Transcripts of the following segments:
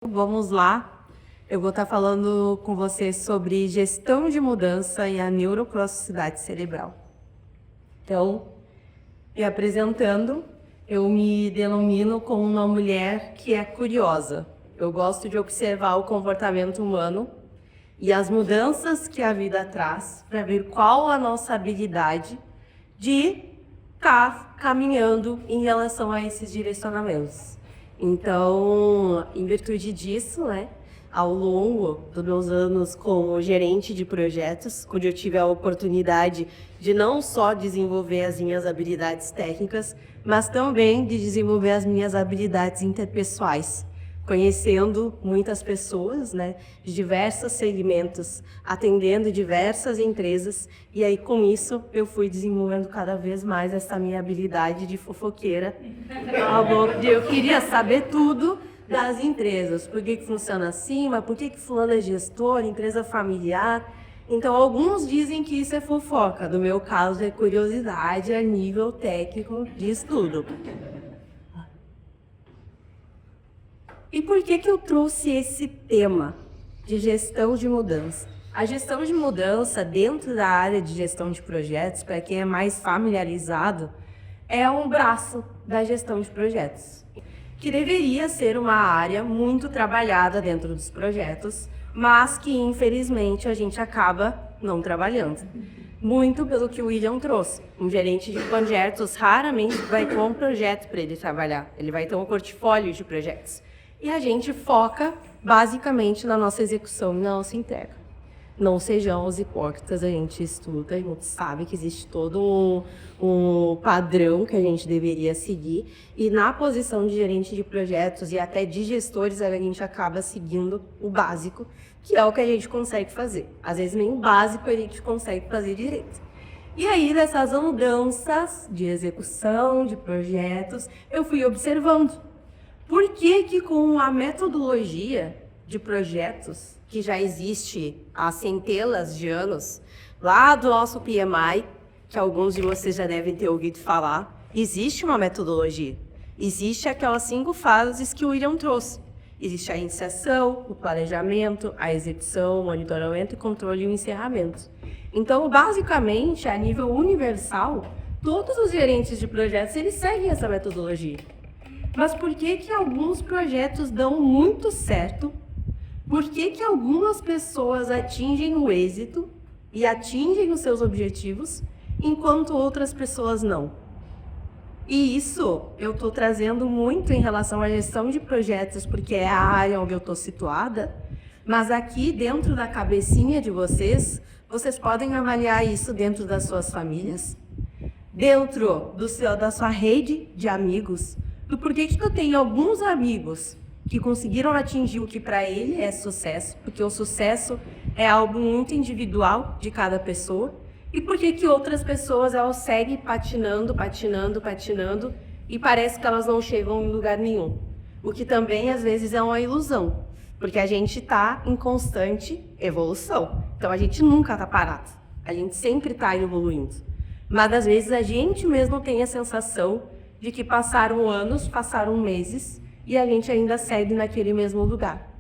Vamos lá. Eu vou estar falando com você sobre gestão de mudança e a neuroplasticidade cerebral. Então, me apresentando, eu me denomino como uma mulher que é curiosa. Eu gosto de observar o comportamento humano e as mudanças que a vida traz para ver qual a nossa habilidade de estar caminhando em relação a esses direcionamentos. Então, em virtude disso, ao longo dos meus anos como gerente de projetos, onde eu tive a oportunidade de não só desenvolver as minhas habilidades técnicas, mas também de desenvolver as minhas habilidades interpessoais, conhecendo muitas pessoas, de diversos segmentos, atendendo diversas empresas, e aí com isso eu fui desenvolvendo cada vez mais essa minha habilidade de fofoqueira. Eu queria saber tudo das empresas, por que funciona assim, mas por que fulano é gestor, empresa familiar. Então alguns dizem que isso é fofoca, no meu caso é curiosidade a nível técnico de estudo. E por que eu trouxe esse tema de gestão de mudança? A gestão de mudança dentro da área de gestão de projetos, para quem é mais familiarizado, é um braço da gestão de projetos, que deveria ser uma área muito trabalhada dentro dos projetos, mas que infelizmente a gente acaba não trabalhando. Muito pelo que o William trouxe. Um gerente de projetos raramente vai ter um projeto para ele trabalhar, ele vai ter um portfólio de projetos. E a gente foca basicamente na nossa execução e na nossa entrega. Não sejamos hipócritas, a gente estuda, a gente sabe que existe todo um padrão que a gente deveria seguir. E na posição de gerente de projetos e até de gestores, a gente acaba seguindo o básico, que é o que a gente consegue fazer. Às vezes nem o básico a gente consegue fazer direito. E aí, dessas mudanças de execução, de projetos, eu fui observando. Por que com a metodologia de projetos, que já existe há centenas de anos, lá do nosso PMI, que alguns de vocês já devem ter ouvido falar, existe uma metodologia. Existe aquelas 5 fases que o William trouxe. Existe a iniciação, o planejamento, a execução, o monitoramento, o controle e o encerramento. Então, basicamente, a nível universal, todos os gerentes de projetos, eles seguem essa metodologia. Mas por que alguns projetos dão muito certo? Por que algumas pessoas atingem o êxito e atingem os seus objetivos, enquanto outras pessoas não? E isso eu estou trazendo muito em relação à gestão de projetos, porque é a área onde eu estou situada, mas aqui dentro da cabecinha de vocês, vocês podem avaliar isso dentro das suas famílias, dentro da sua rede de amigos, do porquê que eu tenho alguns amigos que conseguiram atingir o que para ele é sucesso, porque o sucesso é algo muito individual de cada pessoa, e porquê que outras pessoas elas seguem patinando e parece que elas não chegam em lugar nenhum. O que também às vezes é uma ilusão, porque a gente está em constante evolução. Então a gente nunca está parado, a gente sempre está evoluindo. Mas às vezes a gente mesmo tem a sensação de que passaram anos, passaram meses, e a gente ainda segue naquele mesmo lugar.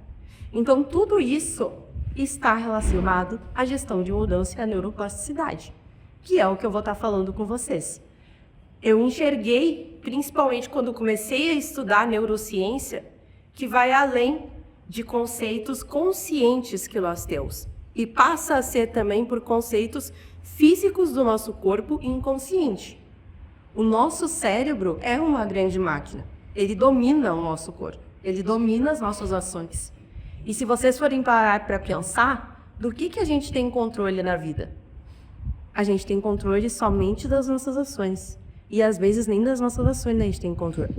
Então, tudo isso está relacionado à gestão de mudança e à neuroplasticidade, que é o que eu vou estar falando com vocês. Eu enxerguei, principalmente quando comecei a estudar neurociência, que vai além de conceitos conscientes que nós temos, e passa a ser também por conceitos físicos do nosso corpo e inconsciente. O nosso cérebro é uma grande máquina. Ele domina o nosso corpo. Ele domina as nossas ações. E se vocês forem parar para pensar, do que a gente tem controle na vida? A gente tem controle somente das nossas ações. E às vezes nem das nossas ações a gente tem controle.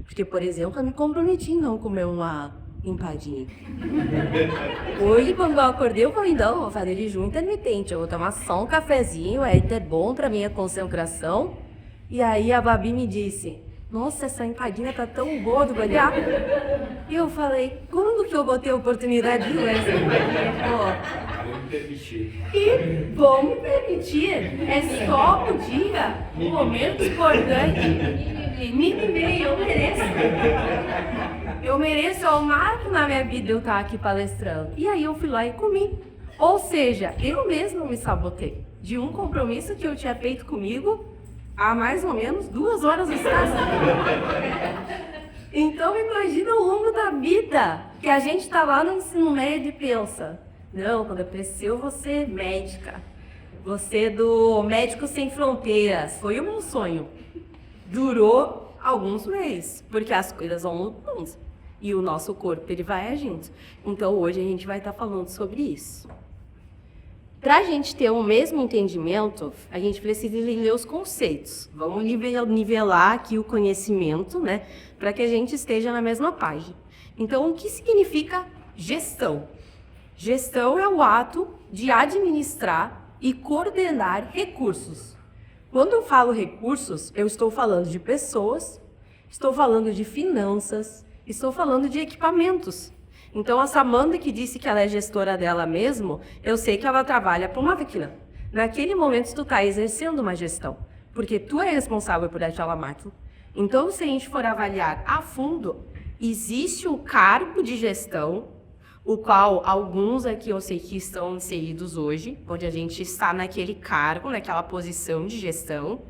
Porque, por exemplo, eu me comprometi em não comer uma empadinha. Hoje, quando eu acordei, eu falei, não, vou fazer jejum intermitente. Eu vou tomar só um cafezinho, é bom para minha concentração. E aí a Babi me disse, nossa, essa empadinha tá tão boa do Guará. E eu falei, quando que eu botei a oportunidade de comer essa empadinha? Vou me permitir. E vou me permitir, é só o dia, o momento importante. Me eu mereço. Eu mereço, é o marco na minha vida eu estar aqui palestrando. E aí eu fui lá e comi. Ou seja, eu mesma me sabotei de um compromisso que eu tinha feito comigo há mais ou menos 2 horas escassas. Então imagina o rumo da vida, que a gente tá lá no ensino médio e pensa, não, quando eu crescer eu vou ser médica. Você do Médicos Sem Fronteiras, foi o meu sonho. Durou alguns meses, porque as coisas vão mudando e o nosso corpo ele vai agindo. Então hoje a gente vai estar falando sobre isso. Para a gente ter o mesmo entendimento, a gente precisa ler os conceitos. Vamos nivelar aqui o conhecimento, né, para que a gente esteja na mesma página. Então, o que significa gestão? Gestão é o ato de administrar e coordenar recursos. Quando eu falo recursos, eu estou falando de pessoas, estou falando de finanças, estou falando de equipamentos. Então, a Samanda que disse que ela é gestora dela mesmo, eu sei que ela trabalha para uma máquina. Naquele momento, tu está exercendo uma gestão, porque tu é responsável por aquela máquina. Então, se a gente for avaliar a fundo, existe o cargo de gestão, o qual alguns aqui eu sei que estão inseridos hoje, onde a gente está naquele cargo, naquela posição de gestão,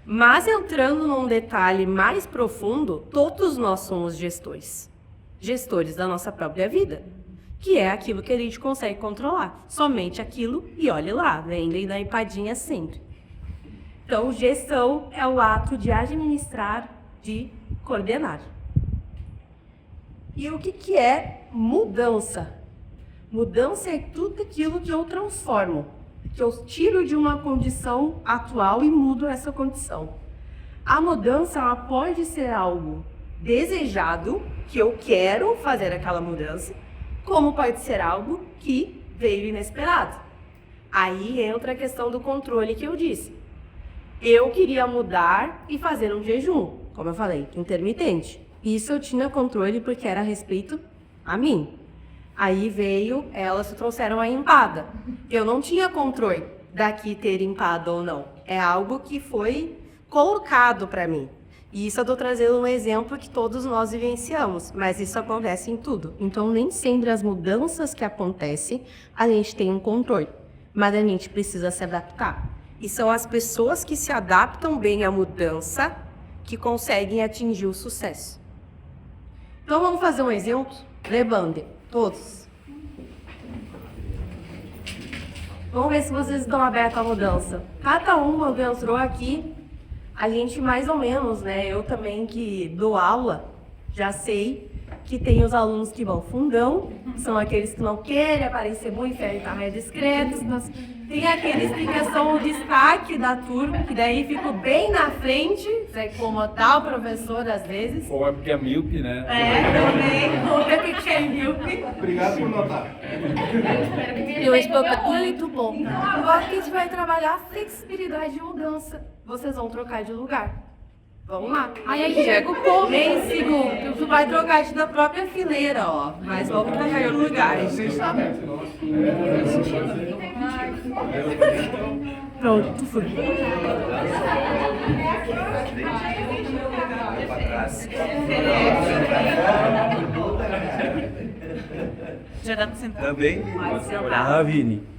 mas entrando num detalhe mais profundo, todos nós somos gestores. Gestores da nossa própria vida, que é aquilo que a gente consegue controlar, somente aquilo, e olhe lá, lembrem da empadinha sempre. Então, gestão é o ato de administrar, de coordenar. E o que é mudança? Mudança é tudo aquilo que eu transformo, que eu tiro de uma condição atual e mudo essa condição. A mudança ela pode ser algo desejado, que eu quero fazer aquela mudança, como pode ser algo que veio inesperado. Aí entra a questão do controle que eu disse. Eu queria mudar e fazer um jejum, como eu falei, intermitente. Isso eu tinha controle porque era a respeito a mim. Aí veio, elas trouxeram a empada. Eu não tinha controle daqui ter empada ou não. É algo que foi colocado para mim. E isso eu estou trazendo um exemplo que todos nós vivenciamos, mas isso acontece em tudo. Então, nem sempre as mudanças que acontecem, a gente tem um controle, mas a gente precisa se adaptar. E são as pessoas que se adaptam bem à mudança que conseguem atingir o sucesso. Então, vamos fazer um exemplo? Levantem, todos. Vamos ver se vocês estão abertos à mudança. Cada um quando entrou aqui, a gente mais ou menos, né? Eu também que dou aula, já sei que tem os alunos que vão fundão, são aqueles que não querem aparecer muito, querem estar mais discretos. Tem aqueles que são o destaque da turma, que daí ficam bem na frente, vai incomodar o professor às vezes. Ou é porque é míope, né? Também. Ou é porque é míope. Obrigado por notar. Eu estou muito bom. Então agora que a gente vai trabalhar a flexibilidade de mudança. Vocês vão trocar de lugar. Vamos lá. Aí chega o povo. Vem, segundo. Tu vai trocar de da própria fileira, ó. Mas vamos trocar de lugar. Pronto, tu foi. Já dá pra sentar. Também? Ah, Vini.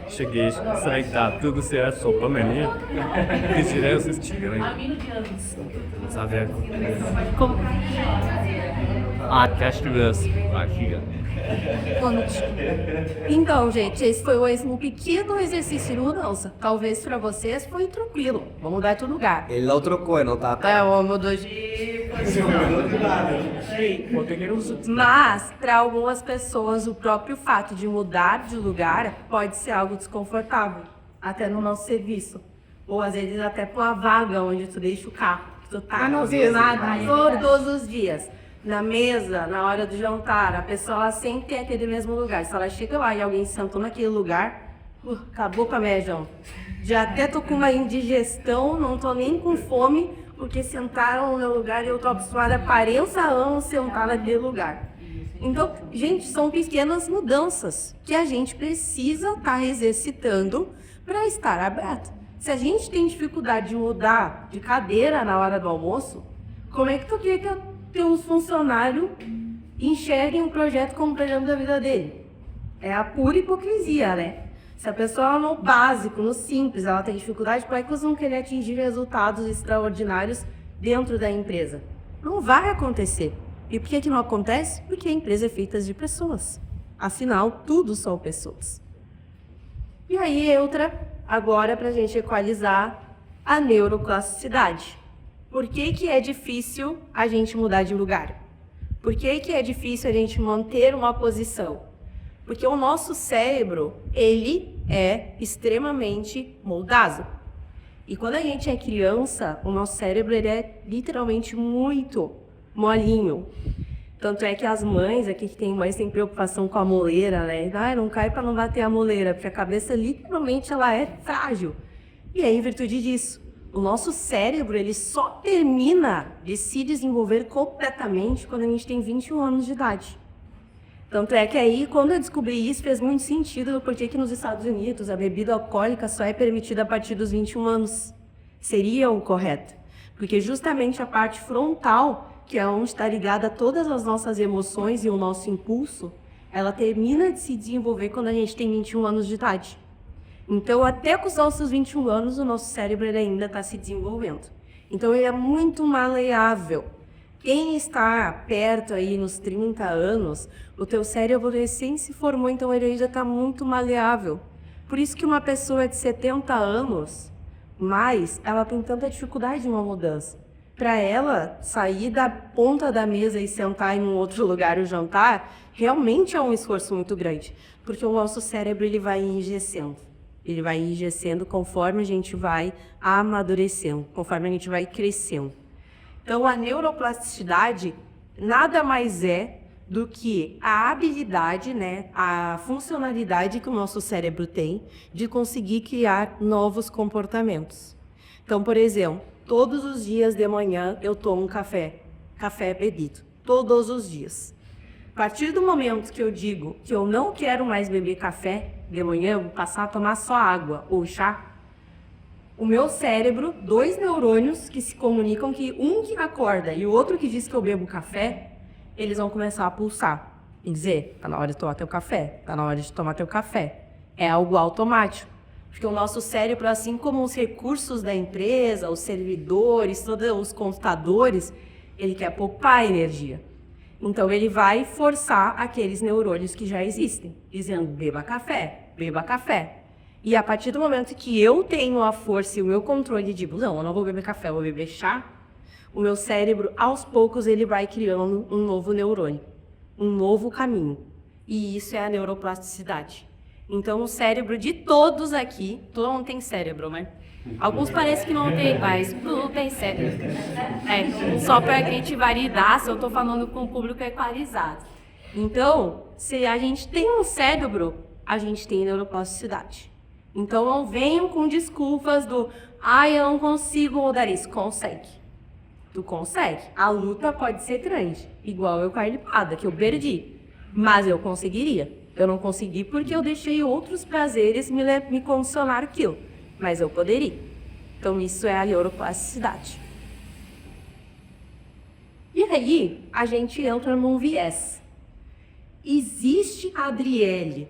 Cheguei, será que tá tudo certo só pra menina? Que tirei vocês tiram, hein? Sabe? Como? Ah, que as crianças. Aqui, Então, gente, esse foi um pequeno exercício de mudança. Talvez pra vocês foi tranquilo. Vamos mudar de lugar. Ele não trocou, não tá? É, o mudou de... Mas, para algumas pessoas, o próprio fato de mudar de lugar pode ser algo desconfortável, até no nosso serviço. Ou às vezes até para uma vaga onde tu deixa o carro. Tu tá não vê nada todos os dias. Na mesa, na hora do jantar, a pessoa ela sempre tem aquele mesmo lugar. Se ela chega lá e alguém sentou naquele lugar, acabou com a média. Já até tô com uma indigestão, não tô nem com fome, porque sentaram no meu lugar e eu tô acostumada há 40 anos sentar naquele lugar. Então, gente, são pequenas mudanças que a gente precisa estar exercitando para estar aberto. Se a gente tem dificuldade de mudar de cadeira na hora do almoço, como é que tu quer que teus funcionários enxerguem o projeto como projeto da vida dele? É a pura hipocrisia, né? Se a pessoa no básico, no simples, ela tem dificuldade, como é que eles vão querer atingir resultados extraordinários dentro da empresa? Não vai acontecer. E por que não acontece? Porque a empresa é feita de pessoas. Afinal, tudo são pessoas. E aí entra agora para a gente equalizar a neuroplasticidade. Por que é difícil a gente mudar de lugar? Por que é difícil a gente manter uma posição? Porque o nosso cérebro, ele é extremamente moldável. E quando a gente é criança, o nosso cérebro ele é literalmente muito molinho. Tanto é que as mães, aqui que tem mães, têm preocupação com a moleira, né? Não cai para não bater a moleira, porque a cabeça literalmente ela é frágil. E aí, em virtude disso, o nosso cérebro ele só termina de se desenvolver completamente quando a gente tem 21 anos de idade. Tanto é que aí, quando eu descobri isso, fez muito sentido do porquê que nos Estados Unidos a bebida alcoólica só é permitida a partir dos 21 anos. Seria o correto. Porque justamente a parte frontal, que é onde está ligada a todas as nossas emoções e o nosso impulso, ela termina de se desenvolver quando a gente tem 21 anos de idade. Então, até com os nossos 21 anos, o nosso cérebro ele ainda está se desenvolvendo. Então, ele é muito maleável. Quem está perto aí nos 30 anos, o teu cérebro recém se formou, então ele ainda está muito maleável. Por isso que uma pessoa de 70 anos, ela tem tanta dificuldade em uma mudança. Para ela sair da ponta da mesa e sentar em um outro lugar e jantar, realmente é um esforço muito grande, porque o nosso cérebro ele vai enrijecendo. Ele vai enrijecendo conforme a gente vai amadurecendo, conforme a gente vai crescendo. Então, a neuroplasticidade nada mais é do que a habilidade, né, a funcionalidade que o nosso cérebro tem de conseguir criar novos comportamentos. Então, por exemplo, todos os dias de manhã eu tomo um café bebido, todos os dias. A partir do momento que eu digo que eu não quero mais beber café de manhã, eu vou passar a tomar só água ou chá, o meu cérebro, 2 neurônios que se comunicam, que um que acorda e o outro que diz que eu bebo café, eles vão começar a pulsar e dizer, tá na hora de tomar teu café, tá na hora de tomar teu café. É algo automático. Porque o nosso cérebro, assim como os recursos da empresa, os servidores, todos os computadores, ele quer poupar energia. Então, ele vai forçar aqueles neurônios que já existem, dizendo, beba café, beba café. E a partir do momento que eu tenho a força e o meu controle de, não, eu não vou beber café, eu vou beber chá, o meu cérebro, aos poucos, ele vai criando um novo neurônio, um novo caminho. E isso é a neuroplasticidade. Então, o cérebro de todos aqui, todo mundo tem cérebro, né? Alguns parecem que não tem, mas tudo tem cérebro. Só para que a gente validasse, eu estou falando com o público equalizado. Então, se a gente tem um cérebro, a gente tem neuroplasticidade. Então, não venham com desculpas do, eu não consigo mudar isso. Consegue. Tu consegue. A luta pode ser grande, igual eu com a Arlipada, que eu perdi. Mas eu conseguiria. Eu não consegui porque eu deixei outros prazeres me condicionar aquilo. Mas eu poderia. Então, isso é a neuroplasticidade. E aí, a gente entra num viés. Existe a Adriele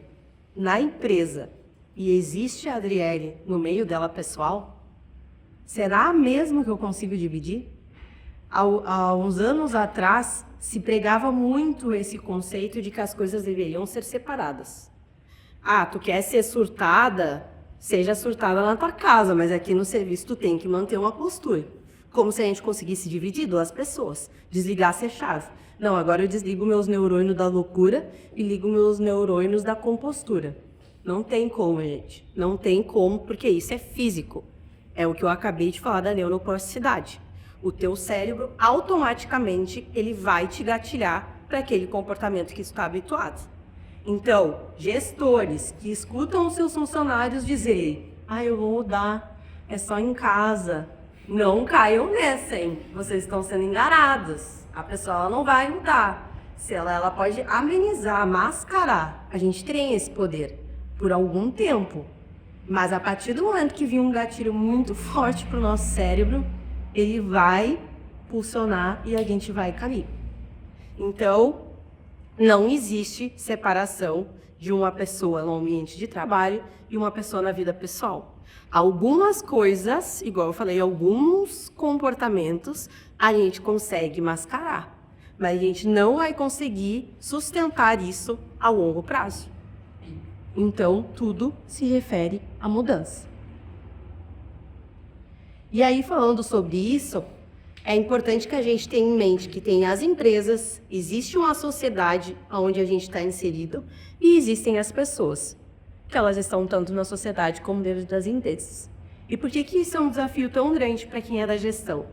na empresa e existe a Adriele no meio dela pessoal? Será mesmo que eu consigo dividir? Há uns anos atrás, se pregava muito esse conceito de que as coisas deveriam ser separadas. Tu quer ser surtada? Seja surtada na tua casa, mas aqui no serviço tu tem que manter uma postura. Como se a gente conseguisse dividir 2 pessoas, desligasse a chave. Não, agora eu desligo meus neurônios da loucura e ligo meus neurônios da compostura. Não tem como, gente. Não tem como, porque isso é físico. É o que eu acabei de falar da neuroplasticidade. O teu cérebro, automaticamente, ele vai te gatilhar para aquele comportamento que está habituado. Então, gestores que escutam os seus funcionários dizerem, eu vou mudar, é só em casa, Não caiam nessa, hein? Vocês estão sendo enganados. A pessoa ela não vai mudar. Se ela pode amenizar, mascarar. A gente tem esse poder por algum tempo. Mas a partir do momento que vir um gatilho muito forte pro nosso cérebro, ele vai pulsionar e a gente vai cair. Então, não existe separação de uma pessoa no ambiente de trabalho e uma pessoa na vida pessoal. Algumas coisas, igual eu falei, alguns comportamentos a gente consegue mascarar, mas a gente não vai conseguir sustentar isso a longo prazo. Então, tudo se refere à mudança. E aí, falando sobre isso, é importante que a gente tenha em mente que tem as empresas, existe uma sociedade onde a gente está inserido e existem as pessoas, que elas estão tanto na sociedade como dentro das empresas. E por que isso é um desafio tão grande para quem é da gestão?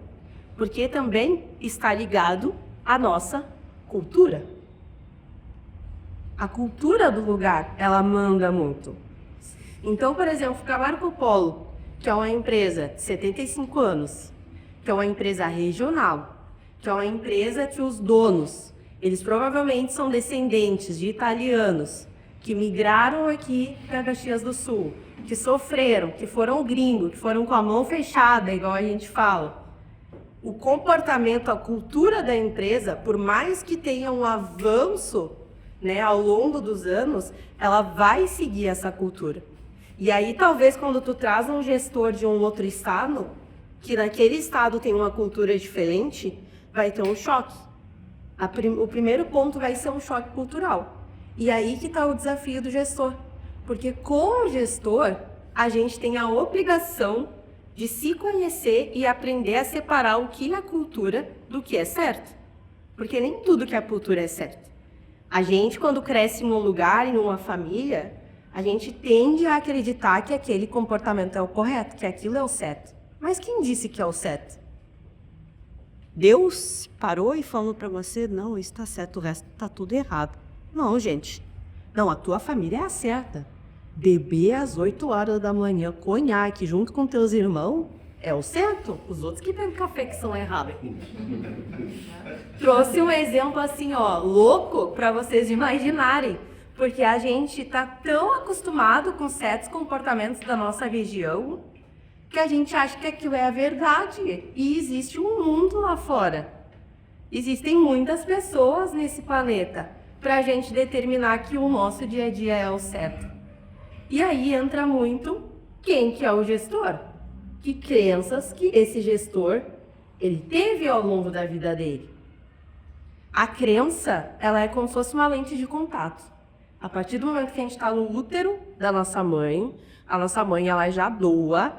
Porque também está ligado à nossa cultura. A cultura do lugar, ela manda muito. Então, por exemplo, a Marco Polo, que é uma empresa de 75 anos, que é uma empresa regional, que é uma empresa que os donos, eles provavelmente são descendentes de italianos que migraram aqui para Caxias do Sul, que sofreram, que foram gringos, que foram com a mão fechada, igual a gente fala. O comportamento, a cultura da empresa, por mais que tenha um avanço, né, ao longo dos anos, ela vai seguir essa cultura. E aí, talvez, quando tu traz um gestor de um outro estado, que naquele estado tem uma cultura diferente, vai ter um choque. O primeiro ponto vai ser um choque cultural. E aí que está o desafio do gestor. Porque com o gestor, a gente tem a obrigação de se conhecer e aprender a separar o que é cultura do que é certo. Porque nem tudo que é cultura é certo. A gente, quando cresce em um lugar, em uma família, a gente tende a acreditar que aquele comportamento é o correto, que aquilo é o certo. Mas quem disse que é o certo? Deus parou e falou para você, não, isso está certo, o resto está tudo errado. Não, gente. Não, a tua família é a certa. Beber às 8 horas da manhã, conhaque junto com teus irmãos, é o certo. Os outros que bebem café que são errados. Trouxe um exemplo assim, ó, louco, para vocês imaginarem. Porque a gente está tão acostumado com certos comportamentos da nossa região que a gente acha que aquilo é a verdade. E existe um mundo lá fora. Existem muitas pessoas nesse planeta para a gente determinar que o nosso dia a dia é o certo. E aí entra muito quem que é o gestor. Que crenças que esse gestor ele teve ao longo da vida dele. A crença, ela é como se fosse uma lente de contato. A partir do momento que a gente está no útero da nossa mãe, a nossa mãe ela já doa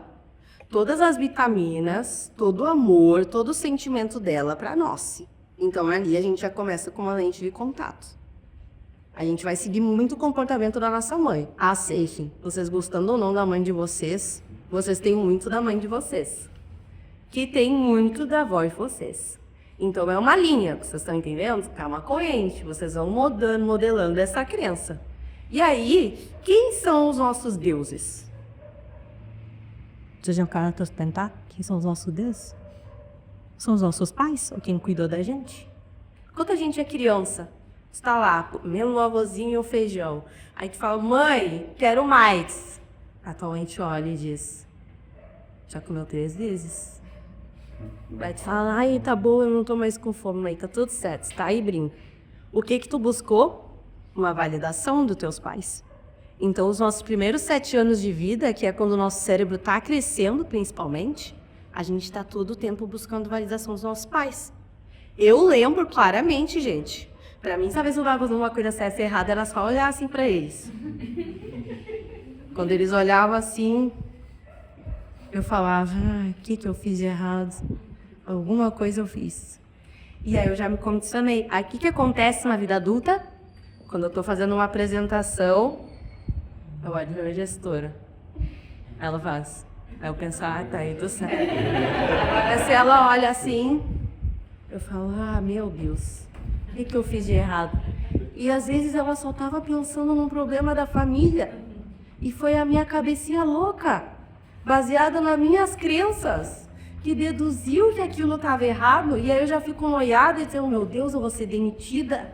todas as vitaminas, todo o amor, todo o sentimento dela para nós. Então ali a gente já começa com uma lente de contato. A gente vai seguir muito o comportamento da nossa mãe. Aceitem, vocês gostando ou não da mãe de vocês, vocês têm muito da mãe de vocês, que tem muito da avó de vocês. Então é uma linha, vocês estão entendendo? É uma corrente, vocês vão modelando essa crença. E aí, quem são os nossos deuses? Vocês já ficaram para tentar? Quem são os nossos deuses? São os nossos pais, ou quem cuidou da gente? Quando a gente é criança, está lá, comendo um arrozinho e um feijão. Aí tu fala, mãe, quero mais. A tua mãe te olha e diz, já comeu 3 vezes? Vai te falar, ai, tá bom, eu não tô mais com fome, mãe, tá tudo certo, tá aí, brinca. O que tu buscou? Uma validação dos teus pais. Então, os nossos primeiros 7 anos de vida, que é quando o nosso cérebro tá crescendo, principalmente, a gente tá todo o tempo buscando validação dos nossos pais. Eu lembro claramente, gente, pra mim, sabe se eu tava fazendo uma coisa certa e errada, era só olhar assim pra eles. Quando eles olhavam assim, eu falava, o que eu fiz de errado? Alguma coisa eu fiz. E aí eu já me condicionei. Aí o que acontece na vida adulta? Quando eu tô fazendo uma apresentação, eu olho pra minha gestora. Ela faz. Aí eu penso, tá aí, tudo certo. Aí se ela olha assim, eu falo, meu Deus, o que eu fiz de errado? E às vezes ela só tava pensando num problema da família. E foi a minha cabecinha louca, baseada nas minhas crenças, que deduziu que aquilo estava errado, e aí eu já fico noiada e dizendo, meu Deus, eu vou ser demitida.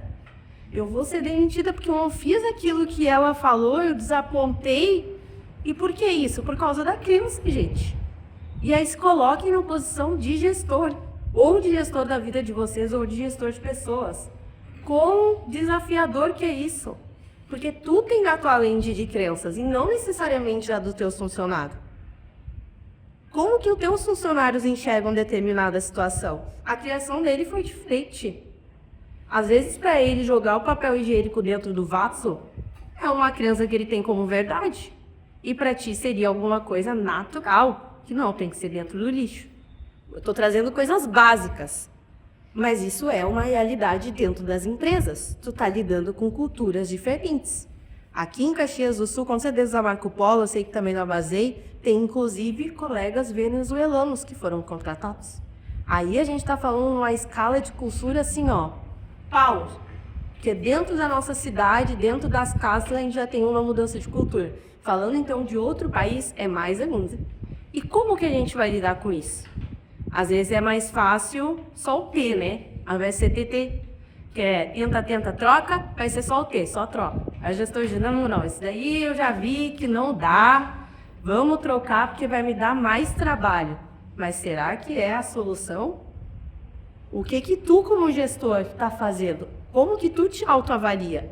Eu vou ser demitida porque eu não fiz aquilo que ela falou, eu desapontei. E por que isso? Por causa da crença, gente. E aí se coloquem na posição de gestor, ou de gestor da vida de vocês, ou de gestor de pessoas. Quão desafiador que é isso? Porque tu tem a tua lente de crenças, e não necessariamente a do teu funcionário. Como que os teus funcionários enxergam determinada situação? A criação dele foi diferente. Às vezes, para ele jogar o papel higiênico dentro do vaso, é uma crença que ele tem como verdade. E para ti seria alguma coisa natural, que não, tem que ser dentro do lixo. Eu estou trazendo coisas básicas. Mas isso é uma realidade dentro das empresas. Tu está lidando com culturas diferentes. Aqui em Caxias do Sul, com certeza a Marco Polo, eu sei que também na Bazei, tem inclusive colegas venezuelanos que foram contratados. Aí a gente está falando uma escala de cultura assim, ó, pau. Porque dentro da nossa cidade, dentro das casas, a gente já tem uma mudança de cultura. Falando então de outro país, é mais ainda. E como que a gente vai lidar com isso? Às vezes é mais fácil só o T, né? Ao invés de ser TT, que é tenta, troca, vai ser só o T, só troca. A gestor diz, não, isso daí eu já vi que não dá, vamos trocar porque vai me dar mais trabalho. Mas será que é a solução? O que que tu como gestor está fazendo? Como que tu te autoavalia?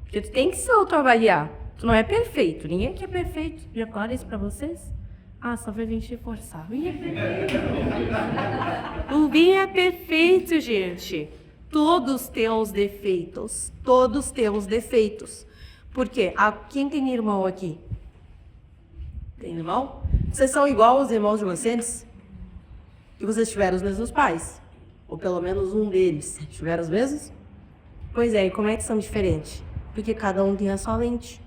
Porque tu tem que se autoavaliar. Tu não é perfeito, ninguém aqui é perfeito. Já falaram isso pra vocês? Ah, só pra gente reforçar. Ninguém é perfeito, gente. Todos temos defeitos. Todos temos defeitos. Por quê? Quem tem irmão aqui? Tem irmão? Vocês são igual aos irmãos de vocês? E vocês tiveram os mesmos pais? Ou pelo menos um deles tiveram os mesmos? Pois é, e como é que são diferentes? Porque cada um tem a sua lente.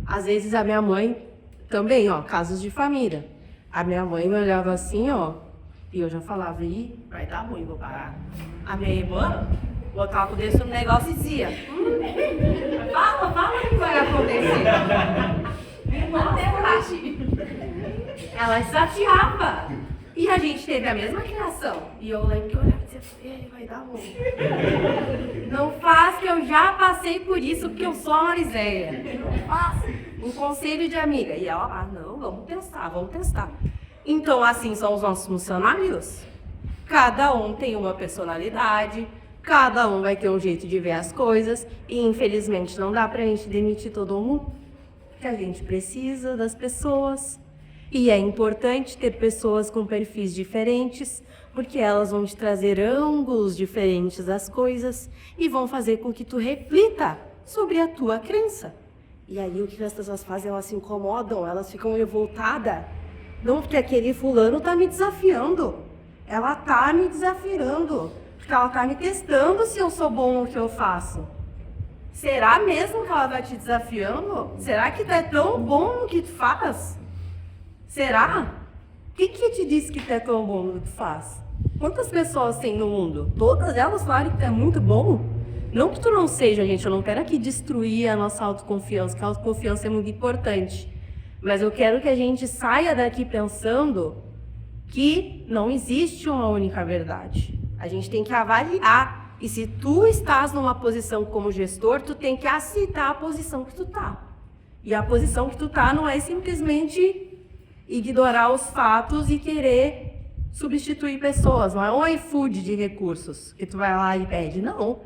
Às vezes a minha mãe... Também, ó, casos de família. A minha mãe me olhava assim, ó, e eu já falava, ih, vai dar ruim, vou parar. A minha irmã botava o dedo no negócio e dizia, fala o que vai acontecer. Ela desafiava. E a gente teve a mesma criação. E eu lembro que eu olhava e dizia, ele vai dar ruim. Não faz, que eu já passei por isso, porque eu sou a Mariséia. Não faz. Um conselho de amiga. E ela, não, vamos testar. Então, assim são os nossos funcionários. Cada um tem uma personalidade, cada um vai ter um jeito de ver as coisas, e infelizmente não dá pra gente demitir todo mundo, porque a gente precisa das pessoas. E é importante ter pessoas com perfis diferentes, porque elas vão te trazer ângulos diferentes das coisas e vão fazer com que tu reflita sobre a tua crença. E aí o que as pessoas fazem? Elas se incomodam, elas ficam revoltadas. Não, porque aquele fulano tá me desafiando. Ela tá me desafiando. Porque ela tá me testando se eu sou bom no que eu faço. Será mesmo que ela vai te desafiando? Será que tu é tão bom no que tu faz? Será? Quem que te disse que tu é tão bom no que tu faz? Quantas pessoas tem no mundo? Todas elas falam que tu é muito bom? Não que tu não seja, gente, eu não quero aqui destruir a nossa autoconfiança, que a autoconfiança é muito importante. Mas eu quero que a gente saia daqui pensando que não existe uma única verdade. A gente tem que avaliar. E se tu estás numa posição como gestor, tu tem que aceitar a posição que tu tá. E a posição que tu tá não é simplesmente ignorar os fatos e querer substituir pessoas. Não é um iFood de recursos que tu vai lá e pede. Não.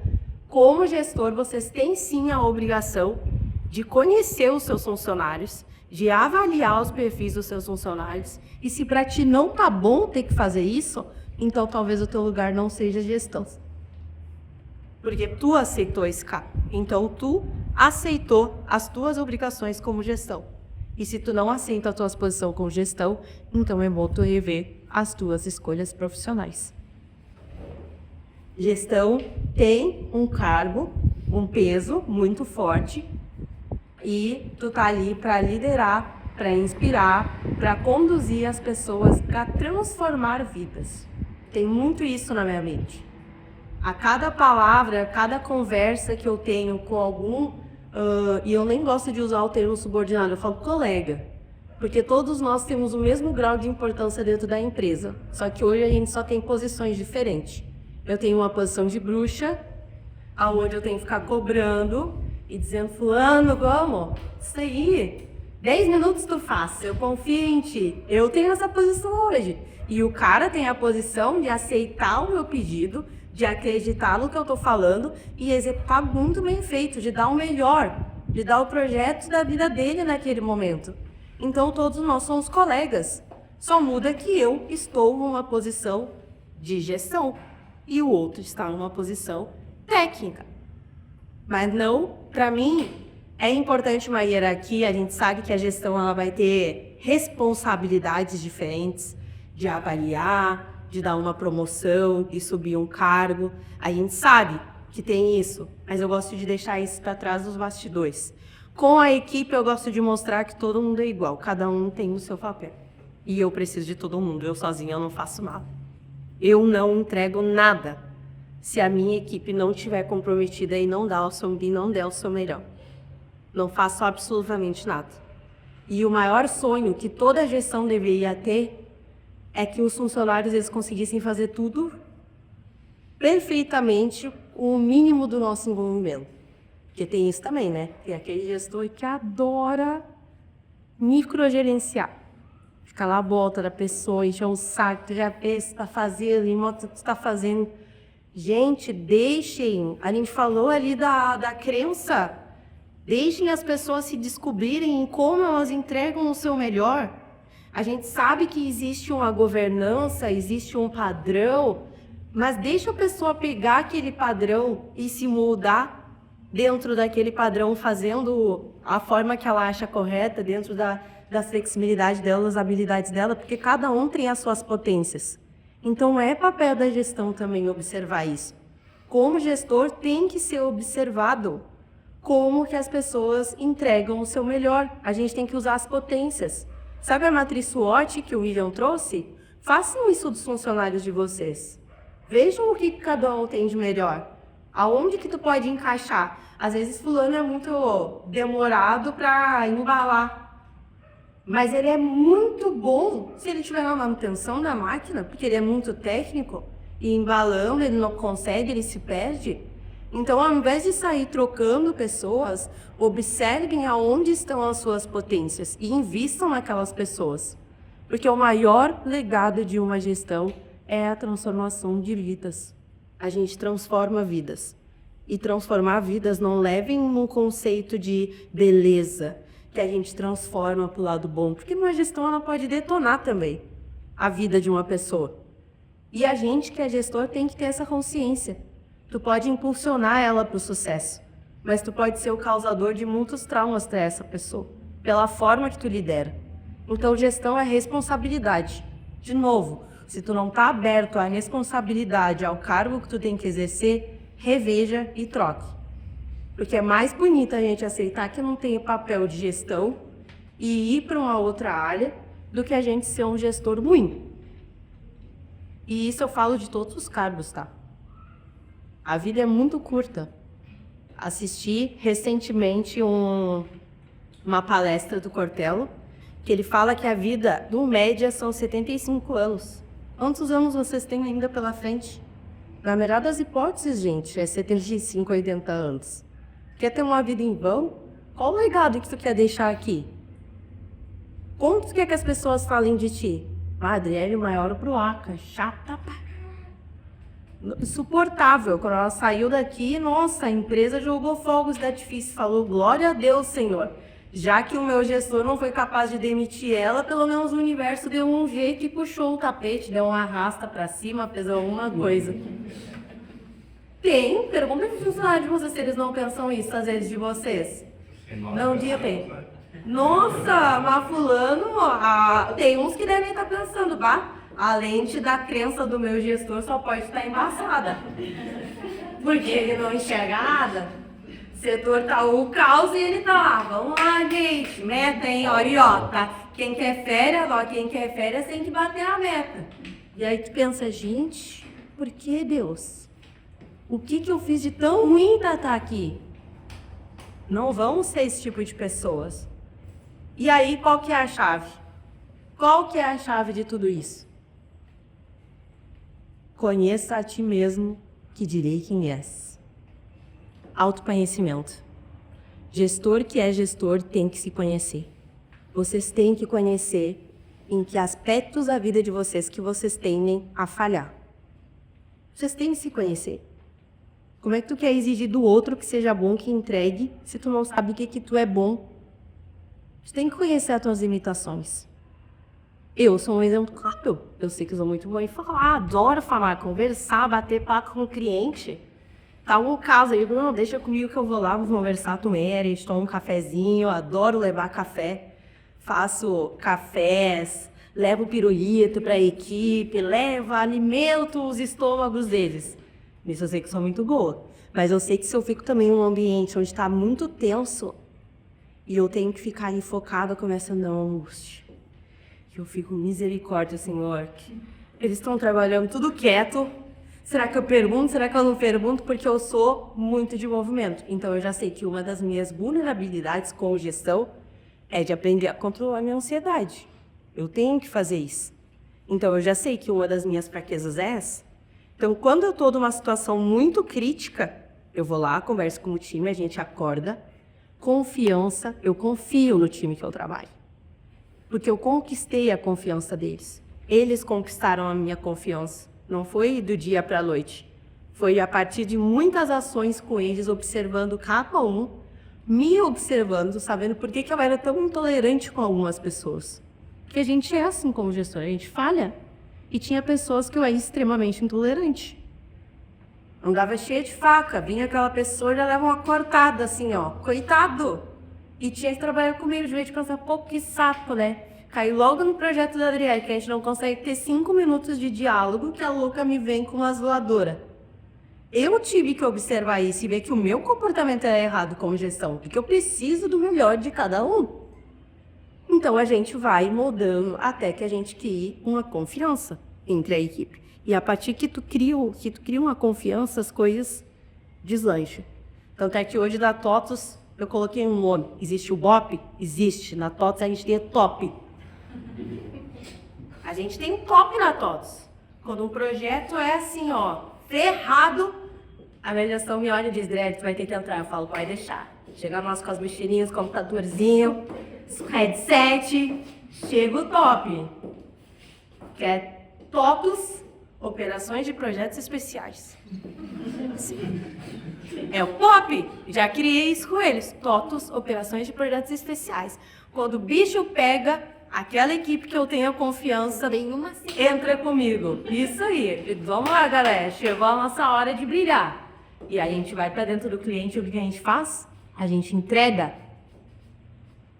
Como gestor, vocês têm sim a obrigação de conhecer os seus funcionários, de avaliar os perfis dos seus funcionários. E se para ti não tá bom ter que fazer isso, então talvez o teu lugar não seja gestão. Porque tu aceitou esse cargo. Então tu aceitou as tuas obrigações como gestão. E se tu não aceita a tua posição como gestão, então é bom tu rever as tuas escolhas profissionais. Gestão tem um cargo, um peso muito forte e tu tá ali para liderar, para inspirar, para conduzir as pessoas, para transformar vidas. Tem muito isso na minha mente. A cada palavra, a cada conversa que eu tenho com algum, e eu nem gosto de usar o termo subordinado, eu falo colega. Porque todos nós temos o mesmo grau de importância dentro da empresa. Só que hoje a gente só tem posições diferentes. Eu tenho uma posição de bruxa, aonde eu tenho que ficar cobrando e dizendo, fulano, vamos, isso aí, 10 minutos tu faz, eu confio em ti. Eu tenho essa posição hoje. E o cara tem a posição de aceitar o meu pedido, de acreditar no que eu estou falando e executar muito bem feito, de dar o melhor, de dar o projeto da vida dele naquele momento. Então todos nós somos colegas. Só muda que eu estou numa posição de gestão e o outro está numa posição técnica. Mas não, para mim, é importante uma hierarquia. A gente sabe que a gestão ela vai ter responsabilidades diferentes de avaliar, de dar uma promoção, de subir um cargo. A gente sabe que tem isso, mas eu gosto de deixar isso para trás dos bastidores. Com a equipe, eu gosto de mostrar que todo mundo é igual, cada um tem o seu papel. E eu preciso de todo mundo, eu sozinha não faço nada. Eu não entrego nada se a minha equipe não estiver comprometida e não der o seu melhor. Não faço absolutamente nada. E o maior sonho que toda gestão deveria ter é que os funcionários eles conseguissem fazer tudo perfeitamente, o mínimo do nosso envolvimento. Porque tem isso também, né? Tem aquele gestor que adora microgerenciar. Fica lá à volta da pessoa, encher um saco, tu já vê se está fazendo, irmão, tu está fazendo. Gente, deixem, a gente falou ali da crença, deixem as pessoas se descobrirem em como elas entregam o seu melhor. A gente sabe que existe uma governança, existe um padrão, mas deixa a pessoa pegar aquele padrão e se moldar dentro daquele padrão, fazendo a forma que ela acha correta, dentro da flexibilidade dela, das habilidades dela, porque cada um tem as suas potências. Então é papel da gestão também observar isso. Como gestor tem que ser observado como que as pessoas entregam o seu melhor. A gente tem que usar as potências. Sabe a matriz SWOT que o William trouxe? Façam isso dos funcionários de vocês. Vejam o que cada um tem de melhor. Aonde que tu pode encaixar? Às vezes fulano é muito demorado para embalar. Mas ele é muito bom se ele tiver na manutenção da máquina, porque ele é muito técnico. E embalando, ele não consegue, ele se perde. Então, ao invés de sair trocando pessoas, observem aonde estão as suas potências e invistam naquelas pessoas. Porque o maior legado de uma gestão é a transformação de vidas. A gente transforma vidas. E transformar vidas não levem num conceito de beleza, que a gente transforma para o lado bom. Porque uma gestão ela pode detonar também a vida de uma pessoa. E a gente que é gestor tem que ter essa consciência. Tu pode impulsionar ela para o sucesso, mas tu pode ser o causador de muitos traumas para essa pessoa, pela forma que tu lidera. Então, gestão é responsabilidade. De novo, se tu não está aberto à responsabilidade, ao cargo que tu tem que exercer, reveja e troque. Porque é mais bonito a gente aceitar que não tem papel de gestão e ir para uma outra área do que a gente ser um gestor ruim. E isso eu falo de todos os cargos, tá? A vida é muito curta. Assisti recentemente uma palestra do Cortella, que ele fala que a vida, no média, são 75 anos. Quantos anos vocês têm ainda pela frente? Na melhor das hipóteses, gente, é 75, 80 anos. Quer ter uma vida em vão? Qual o legado que tu quer deixar aqui? Como tu quer que as pessoas falem de ti? Ah, Adriele, maior pro Aca, chata, pá. Insuportável. Quando ela saiu daqui, nossa, a empresa jogou fogos de artifício, falou, glória a Deus, Senhor. Já que o meu gestor não foi capaz de demitir ela, pelo menos o universo deu um jeito e puxou o tapete, deu uma arrasta pra cima, fez alguma coisa. Pergunta para os funcionários de vocês se eles não pensam isso, às vezes, de vocês. Não, dia tem. Nossa, mas fulano, tem uns que devem estar pensando, bah, a lente da crença do meu gestor só pode estar embaçada. Porque ele não enxerga nada. O setor tá o caos e ele tá lá. Vamos lá, gente, meta, hein, ó, tá? Quem quer férias tem que bater a meta. E aí tu pensa, gente, por que Deus? O que eu fiz de tão ruim pra estar aqui? Não vamos ser esse tipo de pessoas. E aí, qual que é a chave? Qual que é a chave de tudo isso? Conheça a ti mesmo, que direi quem és. Autoconhecimento. Gestor que é gestor tem que se conhecer. Vocês têm que conhecer em que aspectos da vida de vocês que vocês tendem a falhar. Vocês têm que se conhecer. Como é que tu quer exigir do outro que seja bom, que entregue, se tu não sabe o que tu é bom? Tu tem que conhecer as tuas limitações. Eu sou um exemplo claro. Eu sei que eu sou muito boa em falar, adoro falar, conversar, bater papo com o cliente. Tá um caso aí, não, deixa comigo que eu vou lá, vou conversar, tomo um cafezinho, adoro levar café. Faço cafés, levo pirulito para a equipe, alimento os estômagos deles. Nisso eu sei que sou muito boa. Mas eu sei que se eu fico também em um ambiente onde está muito tenso e eu tenho que ficar ali focada, começa a dar uma angústia. Eu fico, misericórdia, Senhor. Eles estão trabalhando tudo quieto. Será que eu pergunto? Será que eu não pergunto? Porque eu sou muito de movimento. Então eu já sei que uma das minhas vulnerabilidades com gestão é de aprender a controlar a minha ansiedade. Eu tenho que fazer isso. Então eu já sei que uma das minhas fraquezas é essa. Então quando eu estou numa situação muito crítica, eu vou lá, converso com o time, a gente acorda. Confiança, eu confio no time que eu trabalho. Porque eu conquistei a confiança deles. Eles conquistaram a minha confiança. Não foi do dia para a noite. Foi a partir de muitas ações com eles, observando cada um, me observando, sabendo por que eu era tão intolerante com algumas pessoas. Porque a gente é assim como gestor, a gente falha. E tinha pessoas que eu era extremamente intolerante. Andava cheia de faca, vinha aquela pessoa e já leva uma cortada assim, ó. Coitado! E tinha que trabalhar comigo, de vez de pensar, pô, que saco, né? Caiu logo no projeto da Adriele, que a gente não consegue ter 5 minutos de diálogo, que a louca me vem com uma zoadora. Eu tive que observar isso e ver que o meu comportamento era errado como gestão, porque eu preciso do melhor de cada um. Então a gente vai moldando até que a gente crie uma confiança entre a equipe. E a partir que tu cria uma confiança, as coisas deslancham. Tanto é que hoje da TOTUS eu coloquei um nome. Existe o BOP? Existe. Na TOTUS a gente tem top. A gente tem um top na TOTUS. Quando um projeto é assim, ó, ferrado, a minha gestão me olha e diz, Dredd, tu vai ter que entrar. Eu falo, pode deixar. Chega nós com as mochilinhas, computadorzinho, headset, chega o top. Que é TOTUS, Operações de Projetos Especiais. Sim. É o POP, já criei isso com eles. TOTUS, Operações de Projetos Especiais. Quando o bicho pega, aquela equipe que eu tenho confiança, entra comigo. Isso aí. Vamos lá, galera. Chegou a nossa hora de brilhar. E aí a gente vai para dentro do cliente, o que a gente faz? A gente entrega.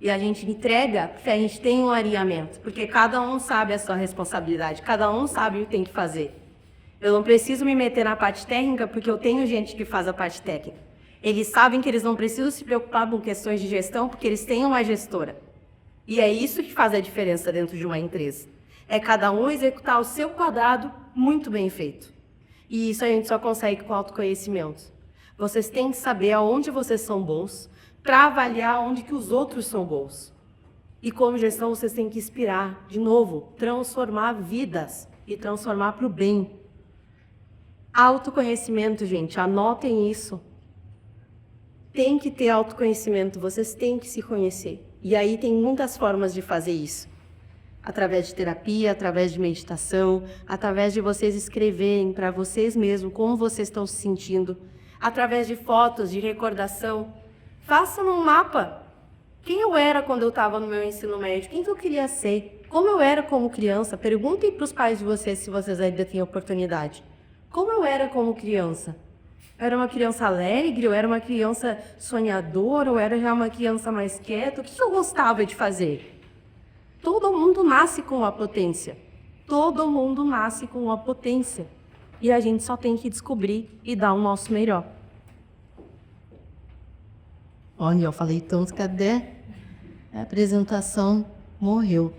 E a gente entrega porque a gente tem um alinhamento. Porque cada um sabe a sua responsabilidade. Cada um sabe o que tem que fazer. Eu não preciso me meter na parte técnica porque eu tenho gente que faz a parte técnica. Eles sabem que eles não precisam se preocupar com questões de gestão porque eles têm uma gestora. E é isso que faz a diferença dentro de uma empresa. É cada um executar o seu quadrado muito bem feito. E isso a gente só consegue com autoconhecimento. Vocês têm que saber aonde vocês são bons para avaliar onde que os outros são bons. E como gestão vocês têm que inspirar, de novo, transformar vidas e transformar para o bem. Autoconhecimento, gente, anotem isso. Tem que ter autoconhecimento, vocês têm que se conhecer. E aí tem muitas formas de fazer isso. Através de terapia, através de meditação, através de vocês escreverem para vocês mesmos como vocês estão se sentindo, através de fotos, de recordação. Façam um mapa. Quem eu era quando eu estava no meu ensino médio? Quem que eu queria ser? Como eu era como criança? Perguntem para os pais de vocês se vocês ainda têm oportunidade. Como eu era como criança? Eu era uma criança alegre? Eu era uma criança sonhadora? Ou era já uma criança mais quieta? O que eu gostava de fazer? Todo mundo nasce com uma potência. Todo mundo nasce com uma potência. E a gente só tem que descobrir e dar o nosso melhor. Olha, eu falei tanto que até a apresentação morreu.